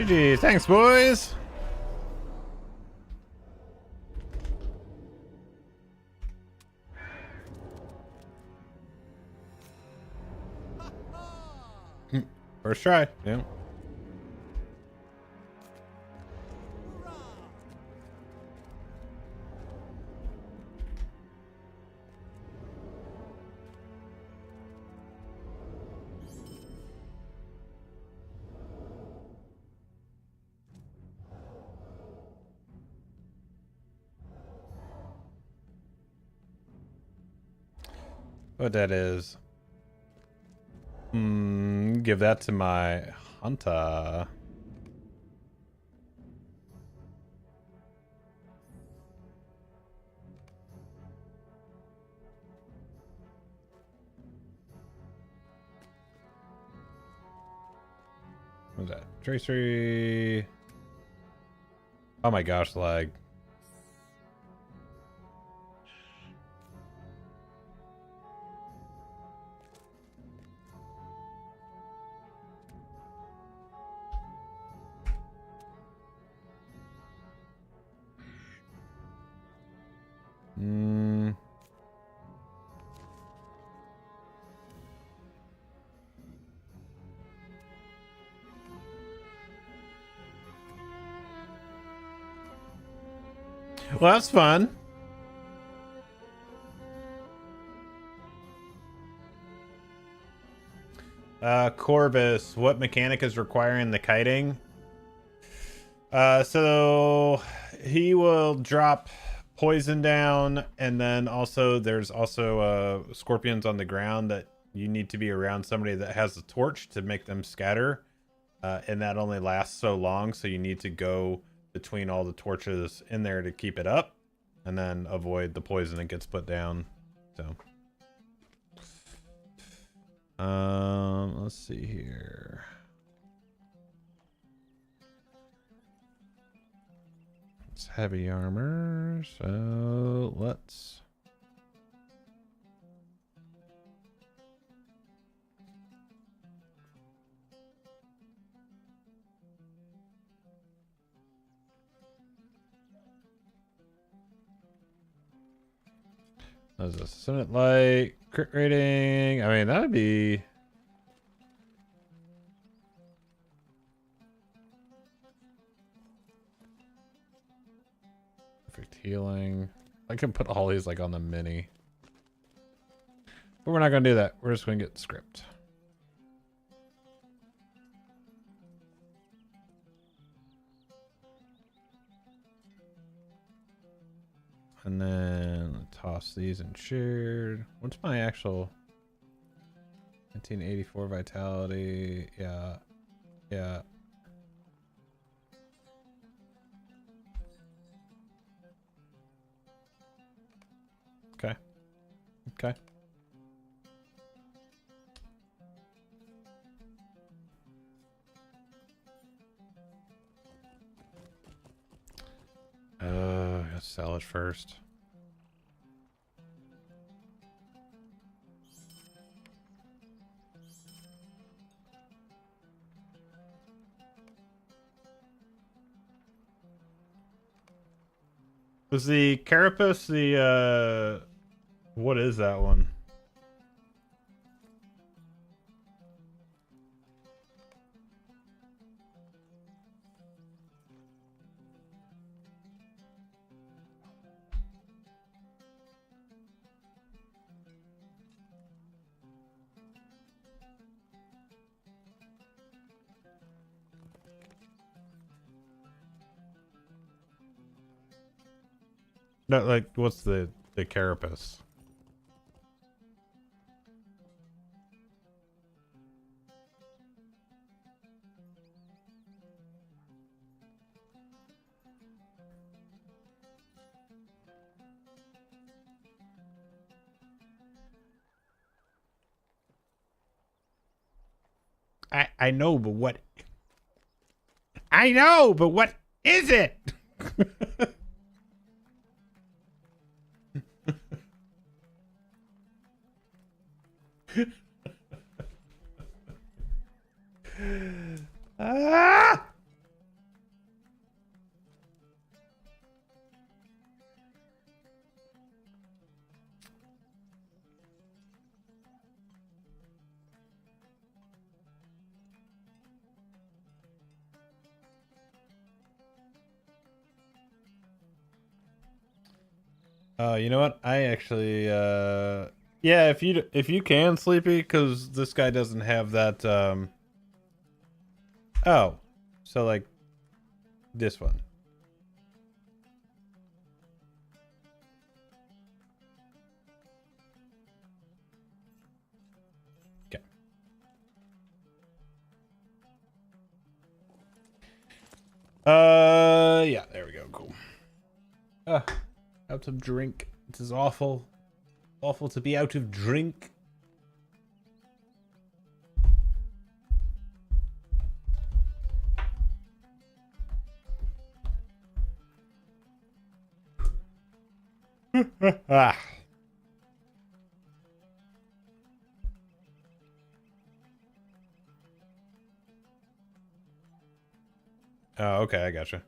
GG, thanks, boys. First try, yeah. What that is. Give that to my hunter. What's that? Tracery. Oh my gosh, lag. Well, that's fun. Corvus, what mechanic is requiring the kiting? So he will drop poison down, and then also there's also scorpions on the ground that you need to be around somebody that has a torch to make them scatter, and that only lasts so long, so you need to go between all the torches in there to keep it up, and then avoid the poison that gets put down. So let's see here. It's heavy armor, so let's what is this? Summit light, crit rating. I mean, that'd be perfect healing. I can put all these like on the mini. But we're not gonna do that. We're just gonna get the script. And then toss these in shared. What's my actual 1984 vitality? Yeah. Yeah. Okay. Okay. Let's sell it first. Was the carapace the what is that one? No, like what's the carapace? I know, but what? I know, but what is it? Ah! You know what? I actually yeah, if you can, Sleepy, because this guy doesn't have that oh. So like this one. Okay. Yeah, there we go. Cool. Out of drink. It is awful. Awful to be out of drink. Ah. Oh, okay, I gotcha.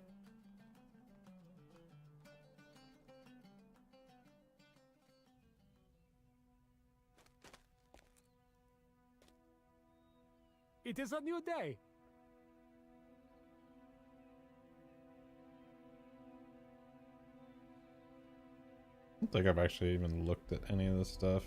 It is a new day. I don't think I've actually even looked at any of this stuff.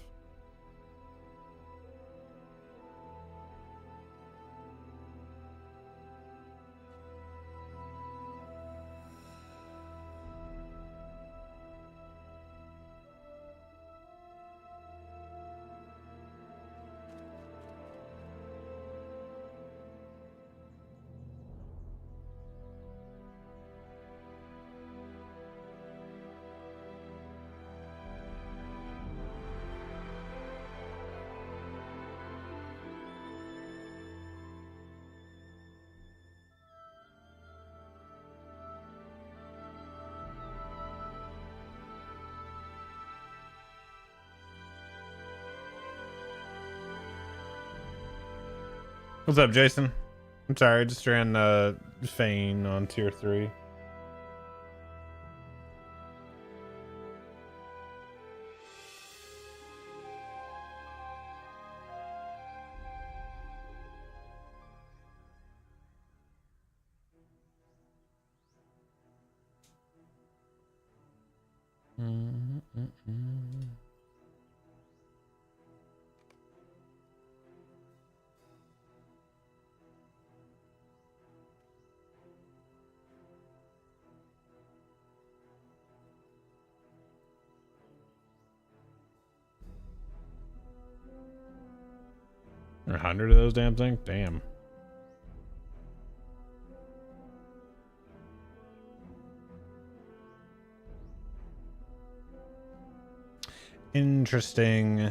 What's up, Jason? I'm sorry, I just ran Fane on tier 3. There are 100 of those damn things? Damn. Interesting.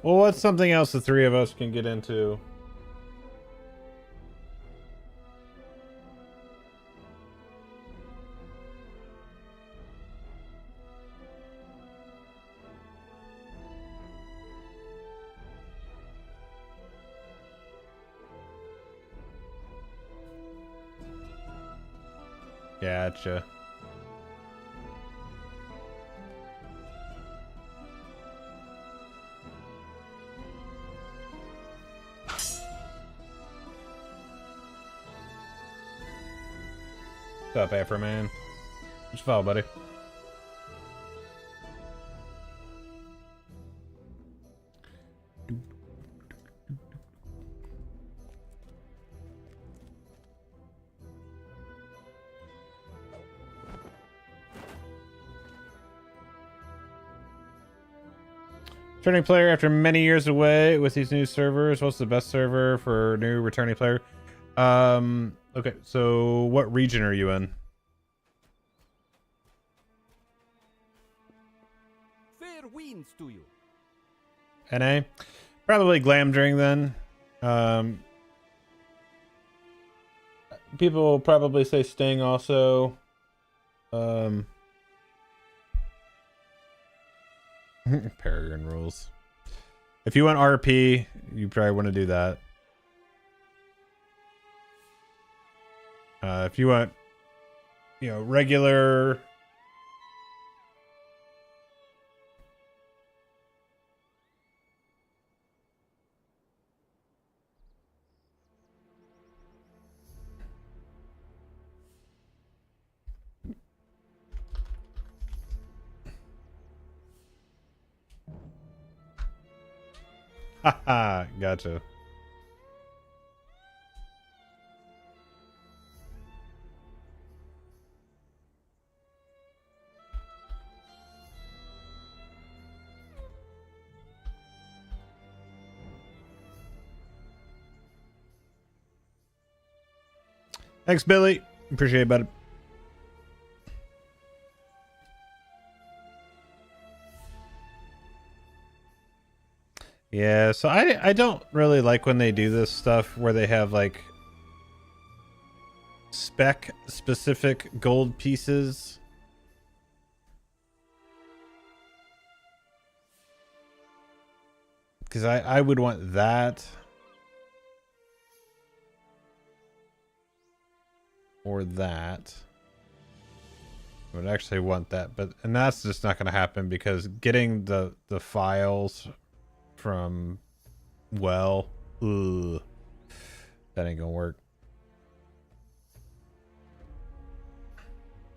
Well, what's something else the three of us can get into? Gotcha. What's up, Afro Man? Just follow, buddy. Returning player after many years away with these new servers. What's the best server for new returning player? Okay, so what region are you in? Fair winds to you. NA? Probably Glamdring then. People probably say Sting also. Peregrine rules. If you want RP, you probably want to do that. If you want, regular. Haha, gotcha. Thanks, Billy. Appreciate it, bud. Yeah, so I don't really like when they do this stuff where they have like spec specific gold pieces. Because I would want that. Or that. I would actually want that, and that's just not going to happen because getting the files from that ain't gonna work.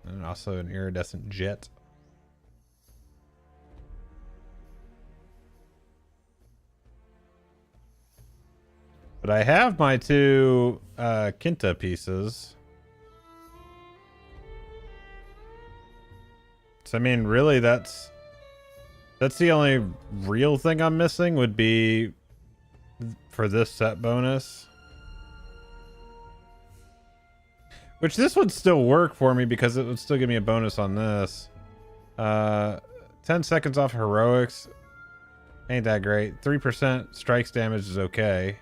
And also an iridescent jet. But I have my two Kinta pieces. So I mean, really, that's the only real thing I'm missing would be for this set bonus. Which this would still work for me because it would still give me a bonus on this. 10 seconds off heroics. Ain't that great. 3% strikes damage is okay.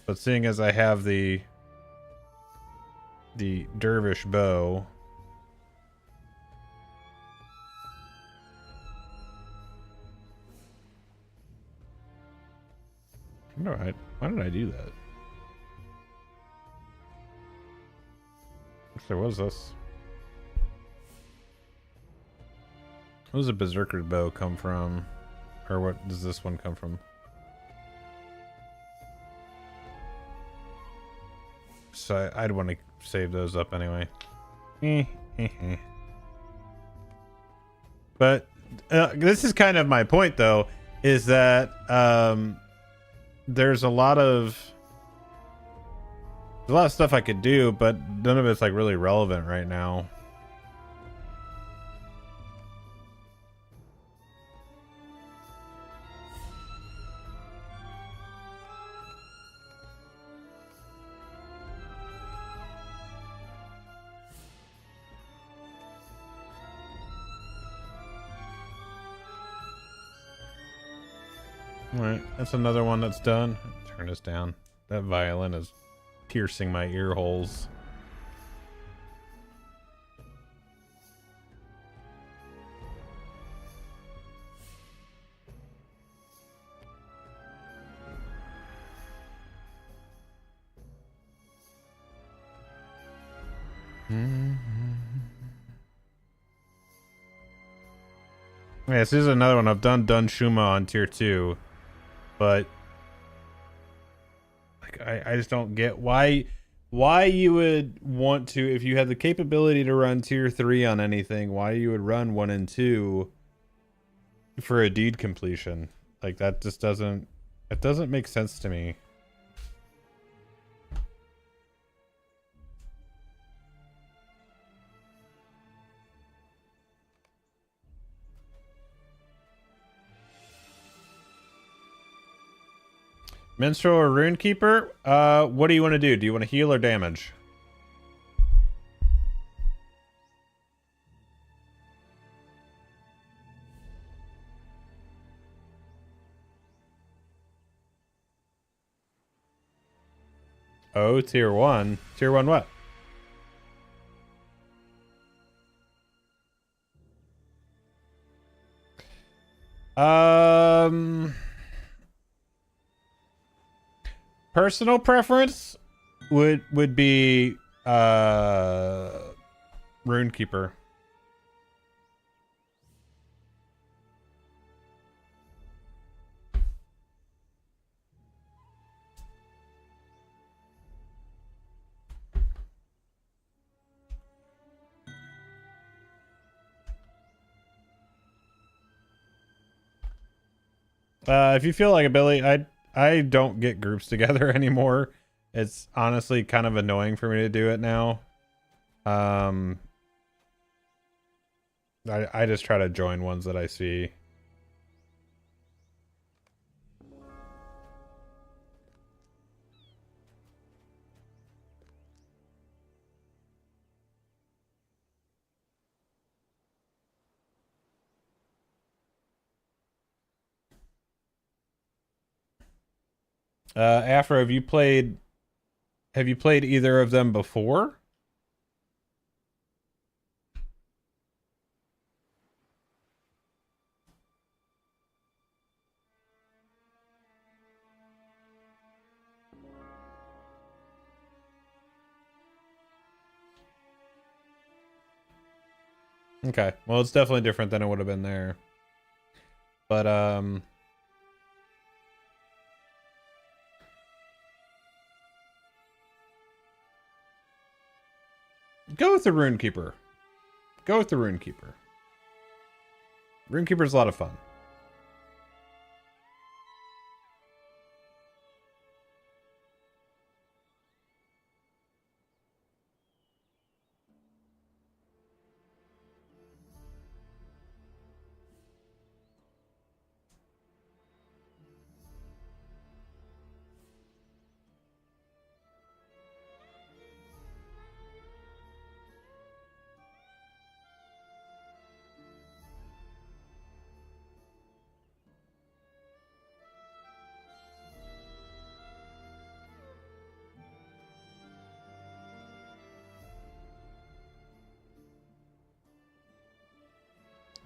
But seeing as I have the the dervish bow. Why did I do that? Actually, what is this? What does a berserker's bow come from? Or what does this one come from? So I'd want to save those up anyway. But this is kind of my point, though, is that there's a lot of stuff I could do, but none of it's like really relevant right now. Alright, that's another one that's done. Turn this down. That violin is piercing my ear holes. Yeah, this is another one. I've done Shuma on tier 2. But like I just don't get why you would want to, if you had the capability to run tier 3 on anything, why you would run 1 and 2 for a deed completion. Like that just doesn't make sense to me. Minstrel or Runekeeper? What do you want to do? Do you want to heal or damage? Oh, tier 1. Tier 1 what? Personal preference would be Runekeeper. If you feel like it, Billy, I don't get groups together anymore. It's honestly kind of annoying for me to do it now. I just try to join ones that I see. Afro, have you played either of them before? Okay. Well, it's definitely different than it would have been there. But go with the Runekeeper. Go with the Runekeeper. Runekeeper's a lot of fun.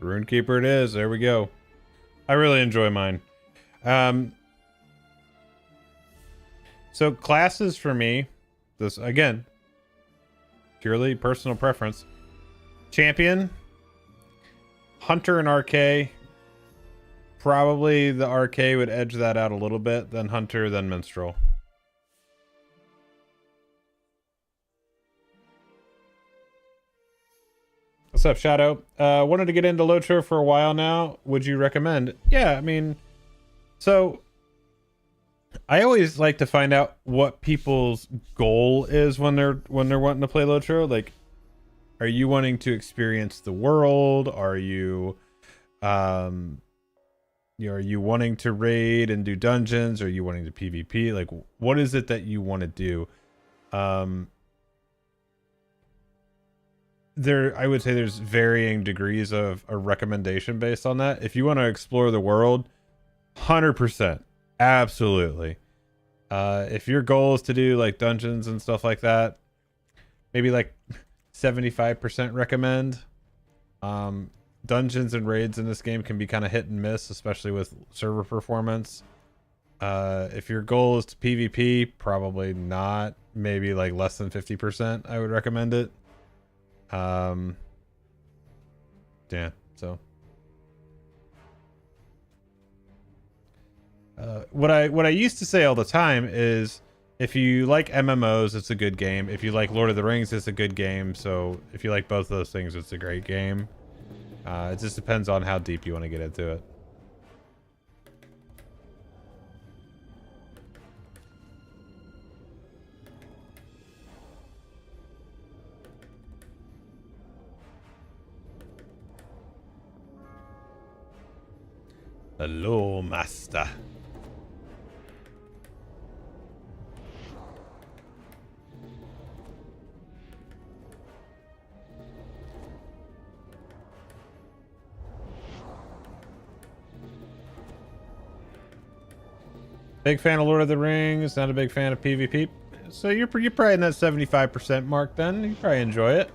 Runekeeper it is. There we go. I really enjoy mine. So classes for me, this again, purely personal preference. Champion, Hunter, and RK. Probably the RK would edge that out a little bit, then Hunter, then Minstrel. What's up, Shadow? Wanted to get into LOTRO for a while now. Would you recommend? Yeah, I mean, so I always like to find out what people's goal is when they're wanting to play LOTRO. Like, are you wanting to experience the world? Are you are you wanting to raid and do dungeons? Are you wanting to PvP? Like, what is it that you want to do? I would say there's varying degrees of a recommendation based on that. If you want to explore the world, 100%, absolutely. If your goal is to do like dungeons and stuff like that, maybe like 75% recommend. Dungeons and raids in this game can be kind of hit and miss, especially with server performance. If your goal is to PvP, probably not. Maybe like less than 50%, I would recommend it. Yeah, so what I used to say all the time is, if you like MMOs, it's a good game. If you like Lord of the Rings, it's a good game. So if you like both of those things, it's a great game. It just depends on how deep you want to get into it. Hello, master. Big fan of Lord of the Rings, not a big fan of PvP. So you're probably in that 75% mark then. You probably enjoy it.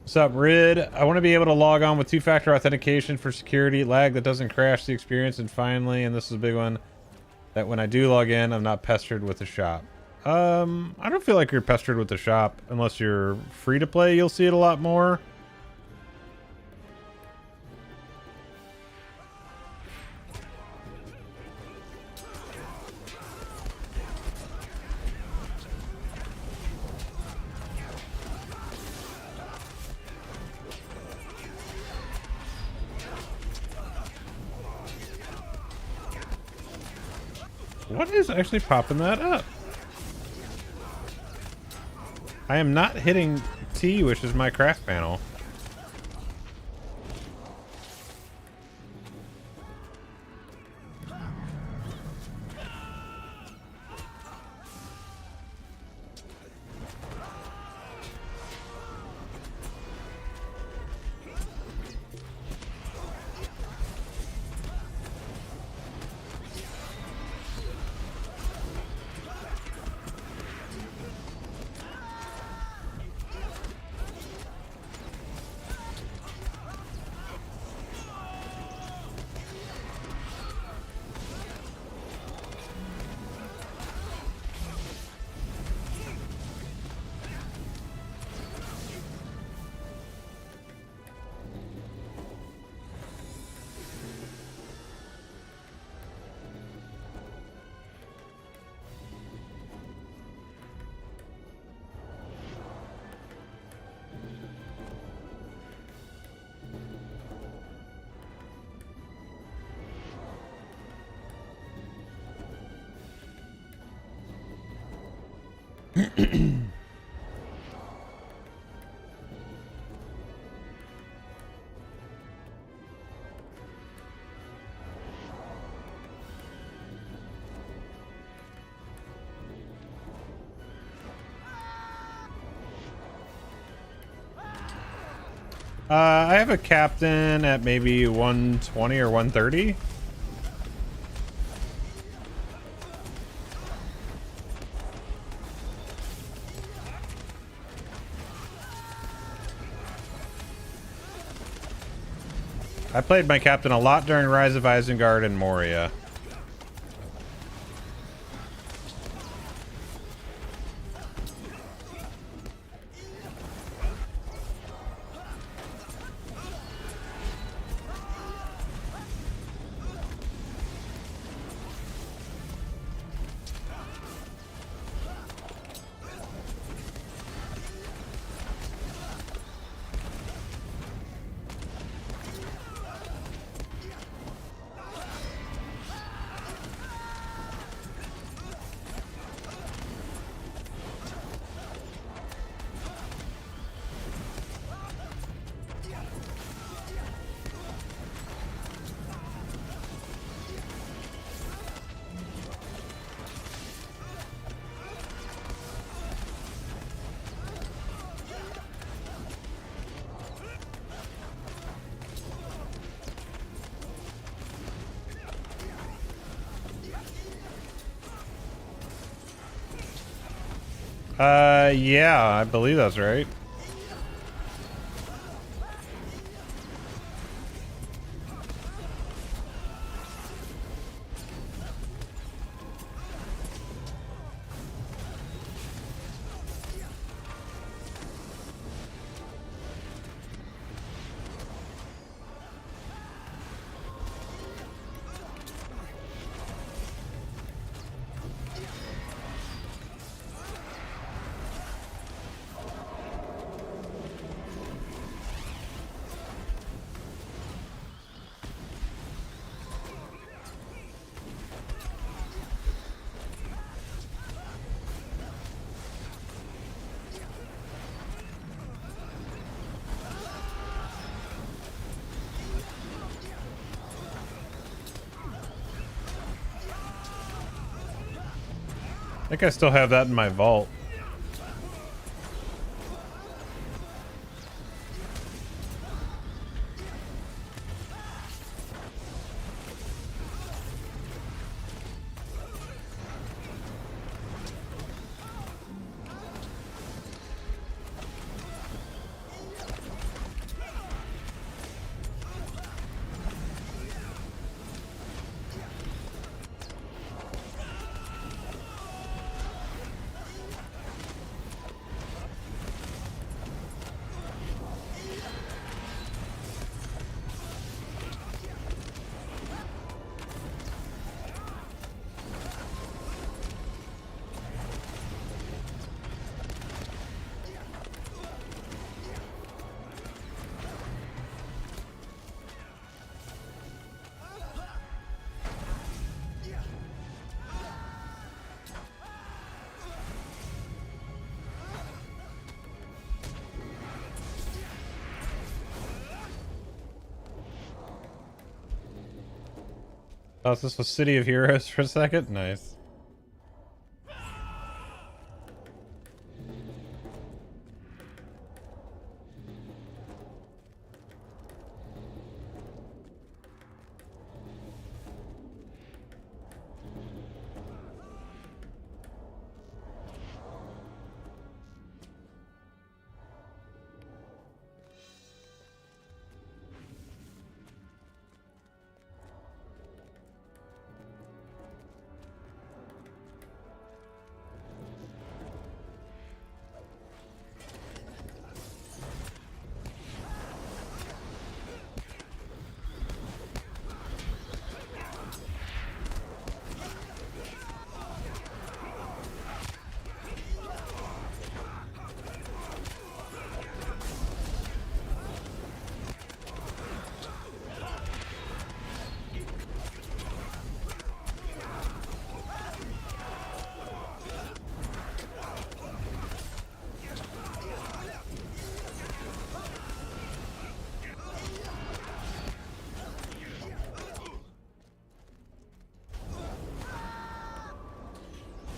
What's up, Rid? I want to be able to log on with two-factor authentication for security, lag that doesn't crash the experience, and finally, and this is a big one, that when I do log in, I'm not pestered with the shop. I don't feel like you're pestered with the shop unless you're free to play. You'll see it a lot more. What is actually popping that up? I am not hitting T, which is my craft panel. I have a captain at maybe 120 or 130. I played my captain a lot during Rise of Isengard and Moria. Yeah, I believe that's right. I think I still have that in my vault. Oh, is this was City of Heroes for a second? Nice.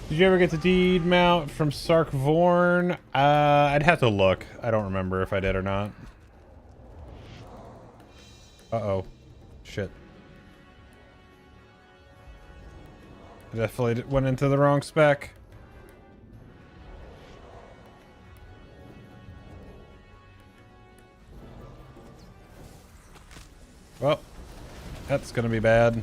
Did you ever get the deed mount from Sarkvorn? I'd have to look. I don't remember if I did or not. Uh-oh. Shit. I definitely went into the wrong spec. Well, that's gonna be bad.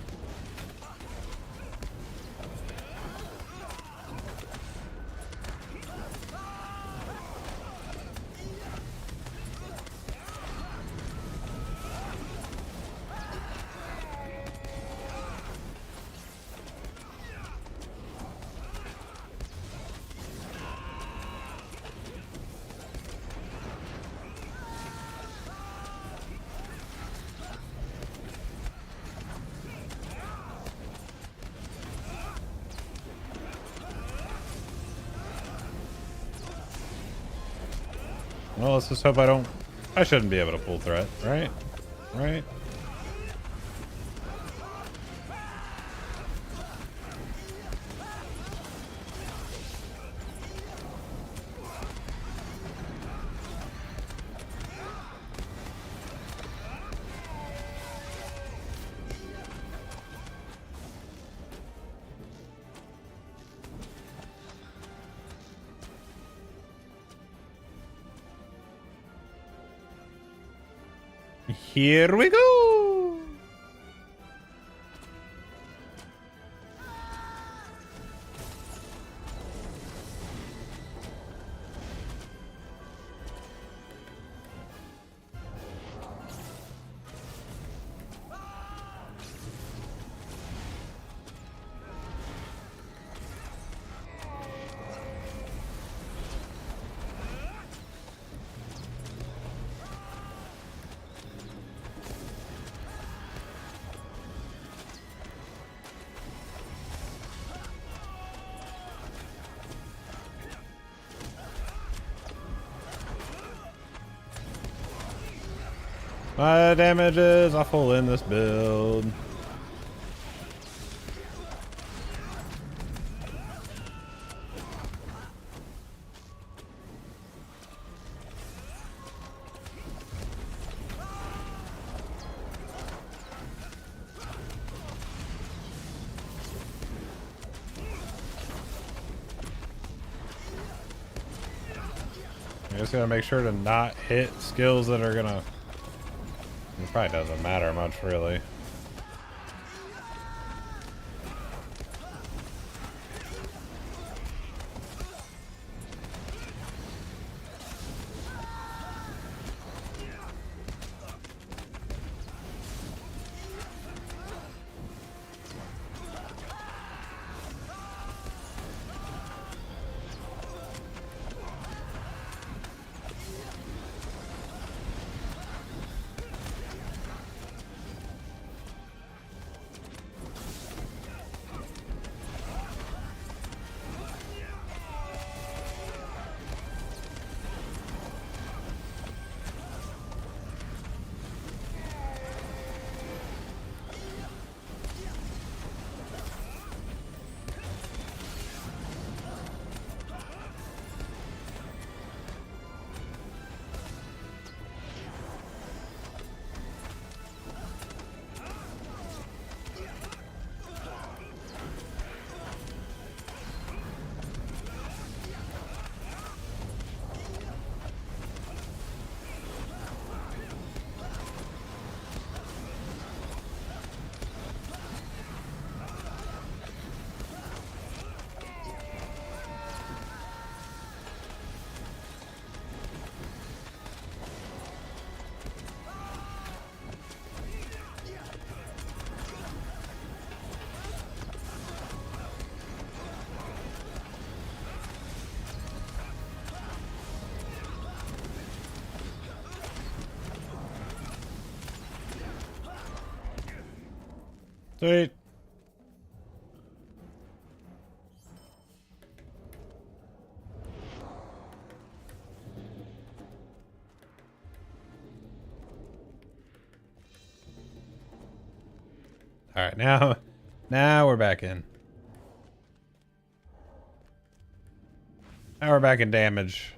Well, let's just hope I shouldn't be able to pull threat, right? Right? Here we go. My damage is awful in this build. I just gotta make sure to not hit skills that are gonna... It probably doesn't matter much, really. Sweet. All right, now we're back in. Now we're back in damage.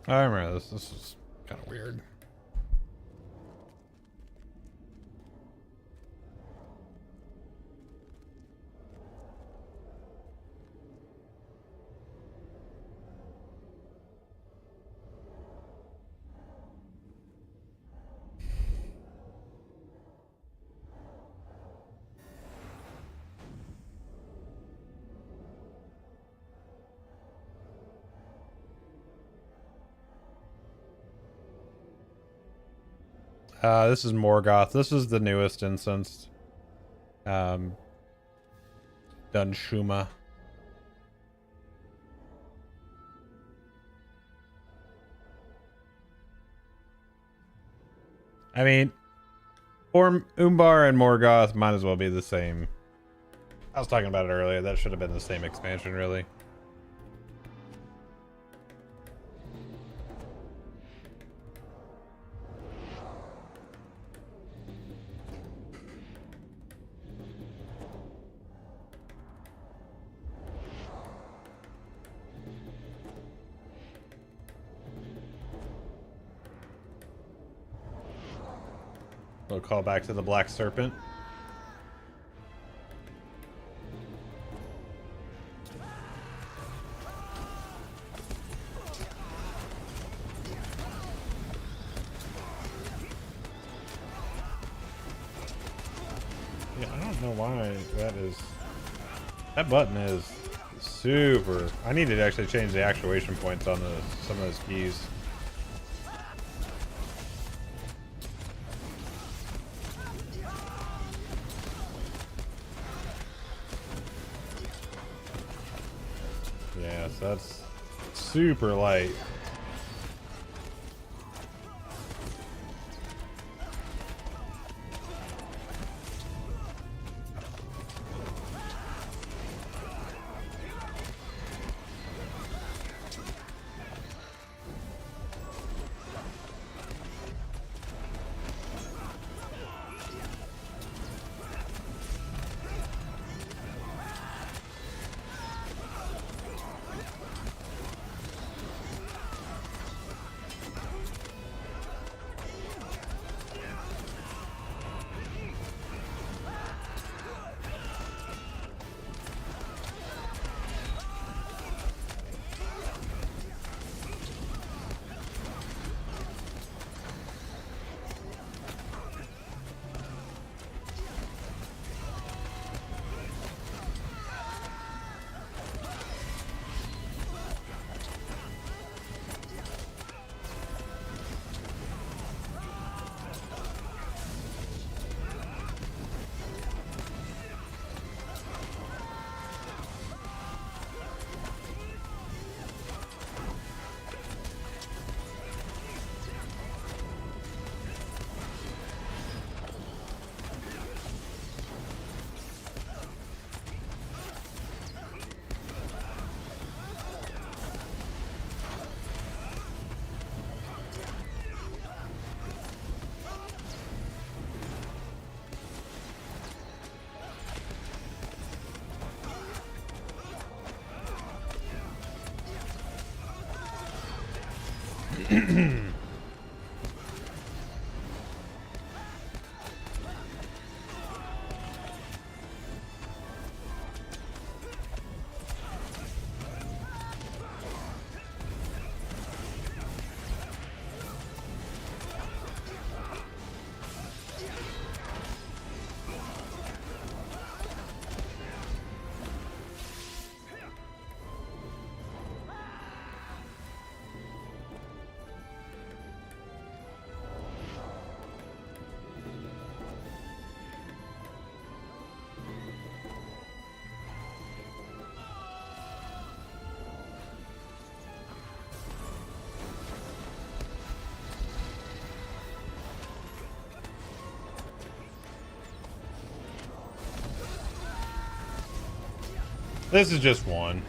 I remember this. This is kind of weird. This is Morgoth. This is the newest instance. Dunshuma. I mean, Umbar and Morgoth might as well be the same. I was talking about it earlier. That should have been the same expansion, really. We'll call back to the Black Serpent. Yeah, I don't know why that button is super. I need to actually change the actuation points on some of those keys. Yeah, so that's super light. This is just one.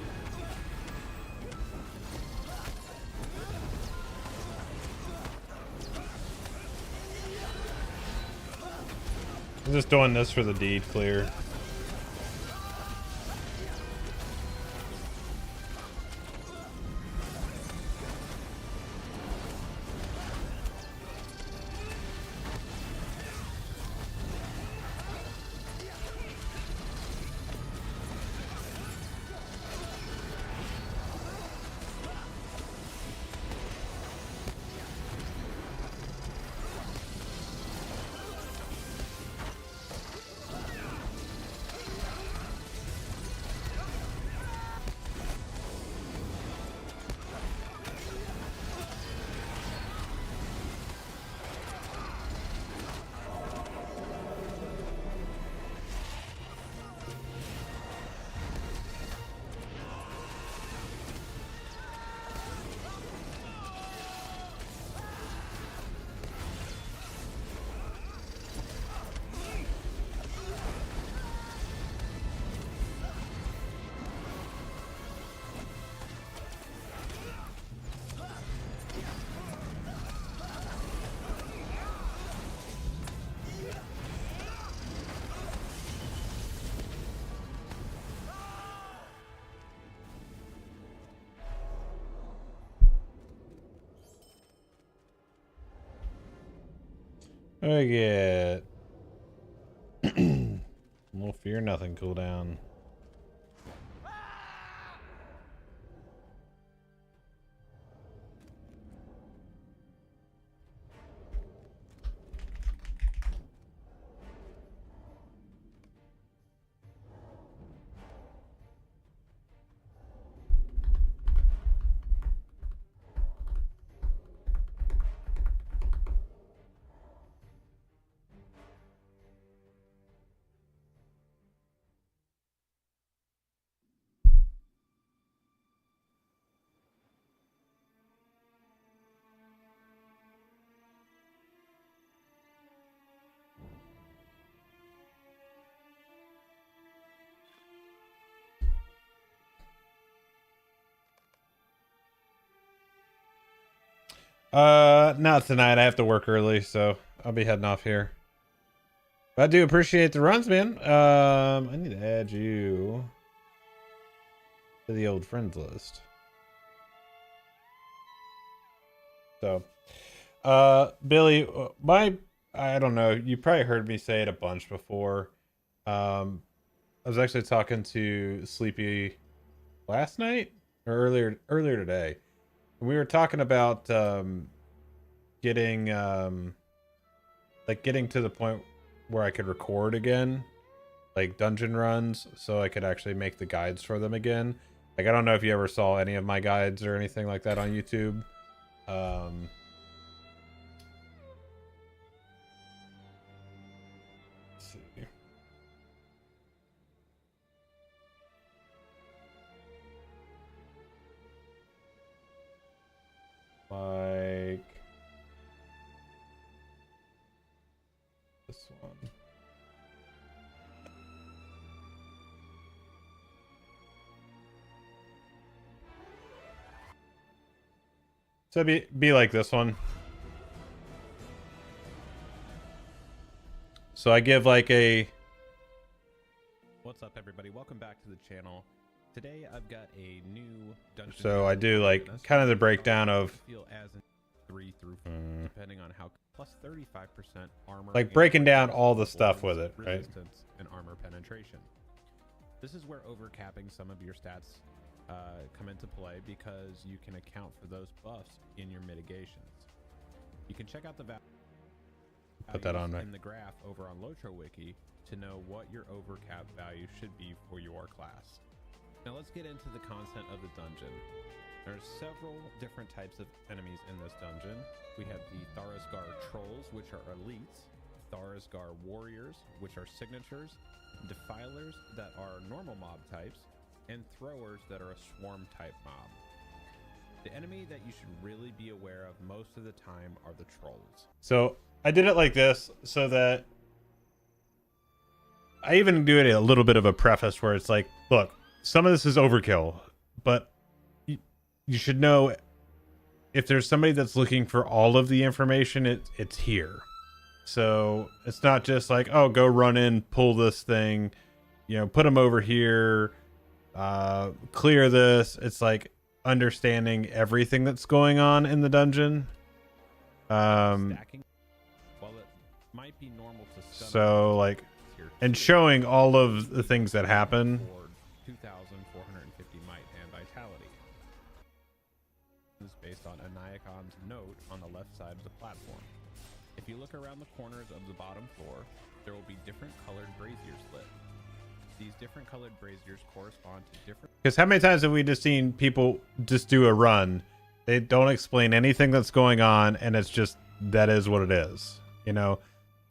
I'm just doing this for the deed clear. I get little fear nothing cooldown. Not tonight. I have to work early, so I'll be heading off here. But I do appreciate the runs, man. I need to add you to the old friends list. So, Billy, I don't know. You probably heard me say it a bunch before. I was actually talking to Sleepy last night or earlier today. We were talking about getting getting to the point where I could record again, like dungeon runs, so I could actually make the guides for them again. Like, I don't know if you ever saw any of my guides or anything like that on YouTube. Let's see. Like this one. So be like this one. So I give like a... What's up, everybody? Welcome back to the channel. Today I've got a new dungeon. So I do like kind of the breakdown of feel as in 3 through 4, depending on how plus 35% armor, like breaking down all the stuff with it, right? Resistance and armor penetration. This is where overcapping some of your stats come into play, because you can account for those buffs in your mitigations. You can check out the put that on there in the graph over on LOTRO Wiki to know what your overcap value should be for your class. Now let's get into the content of the dungeon. There's several different types of enemies in this dungeon. We have the Tharasgar Trolls, which are elites, Tharasgar Warriors, which are signatures, Defilers that are normal mob types, and Throwers that are a swarm type mob. The enemy that you should really be aware of most of the time are the Trolls. So I did it like this so that I even do it a little bit of a preface where it's like, look, some of this is overkill, but you should know if there's somebody that's looking for all of the information, it's here. So it's not just like, oh, go run in, pull this thing, put them over here, clear this. It's like understanding everything that's going on in the dungeon. Stacking, while it might be normal to so like, and showing all of the things that happen. 2,450 might and vitality. This is based on Anayakon's note on the left side of the platform. If you look around the corners of the bottom floor, there will be different colored braziers lit. These different colored braziers correspond to different... Because how many times have we just seen people just do a run? They don't explain anything that's going on, and it's just, that is what it is.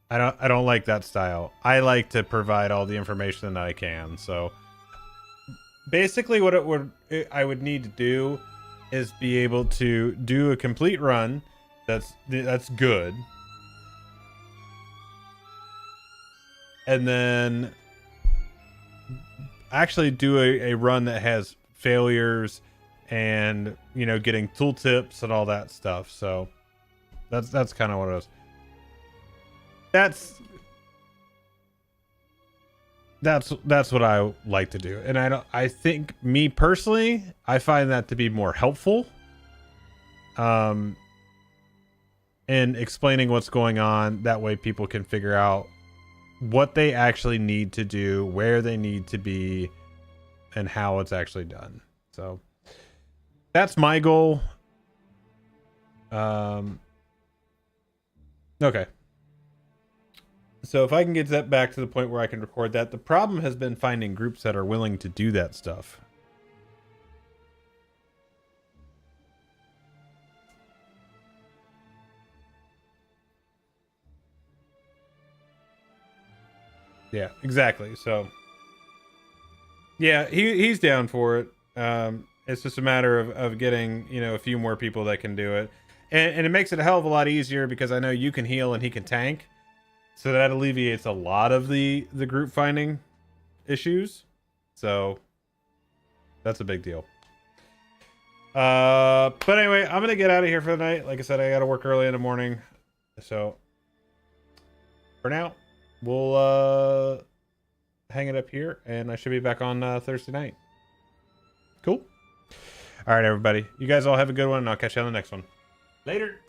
I don't like that style. I like to provide all the information that I can. So basically what I would need to do is be able to do a complete run that's good. And then actually do a run that has failures and getting tooltips and all that stuff. So that's kind of what it is. That's what I like to do, and I think, me personally, I find that to be more helpful. and explaining what's going on. That way people can figure out what they actually need to do, where they need to be, and how it's actually done. So that's my goal. Okay. So if I can get that back to the point where I can record that, the problem has been finding groups that are willing to do that stuff. Yeah, exactly. So yeah, he's down for it. It's just a matter of getting, you know, a few more people that can do it. And it makes it a hell of a lot easier because I know you can heal and he can tank. So that alleviates a lot of the group finding issues. So that's a big deal. But anyway, I'm going to get out of here for the night. Like I said, I got to work early in the morning. So for now, we'll hang it up here and I should be back on Thursday night. Cool. All right, everybody. You guys all have a good one and I'll catch you on the next one. Later.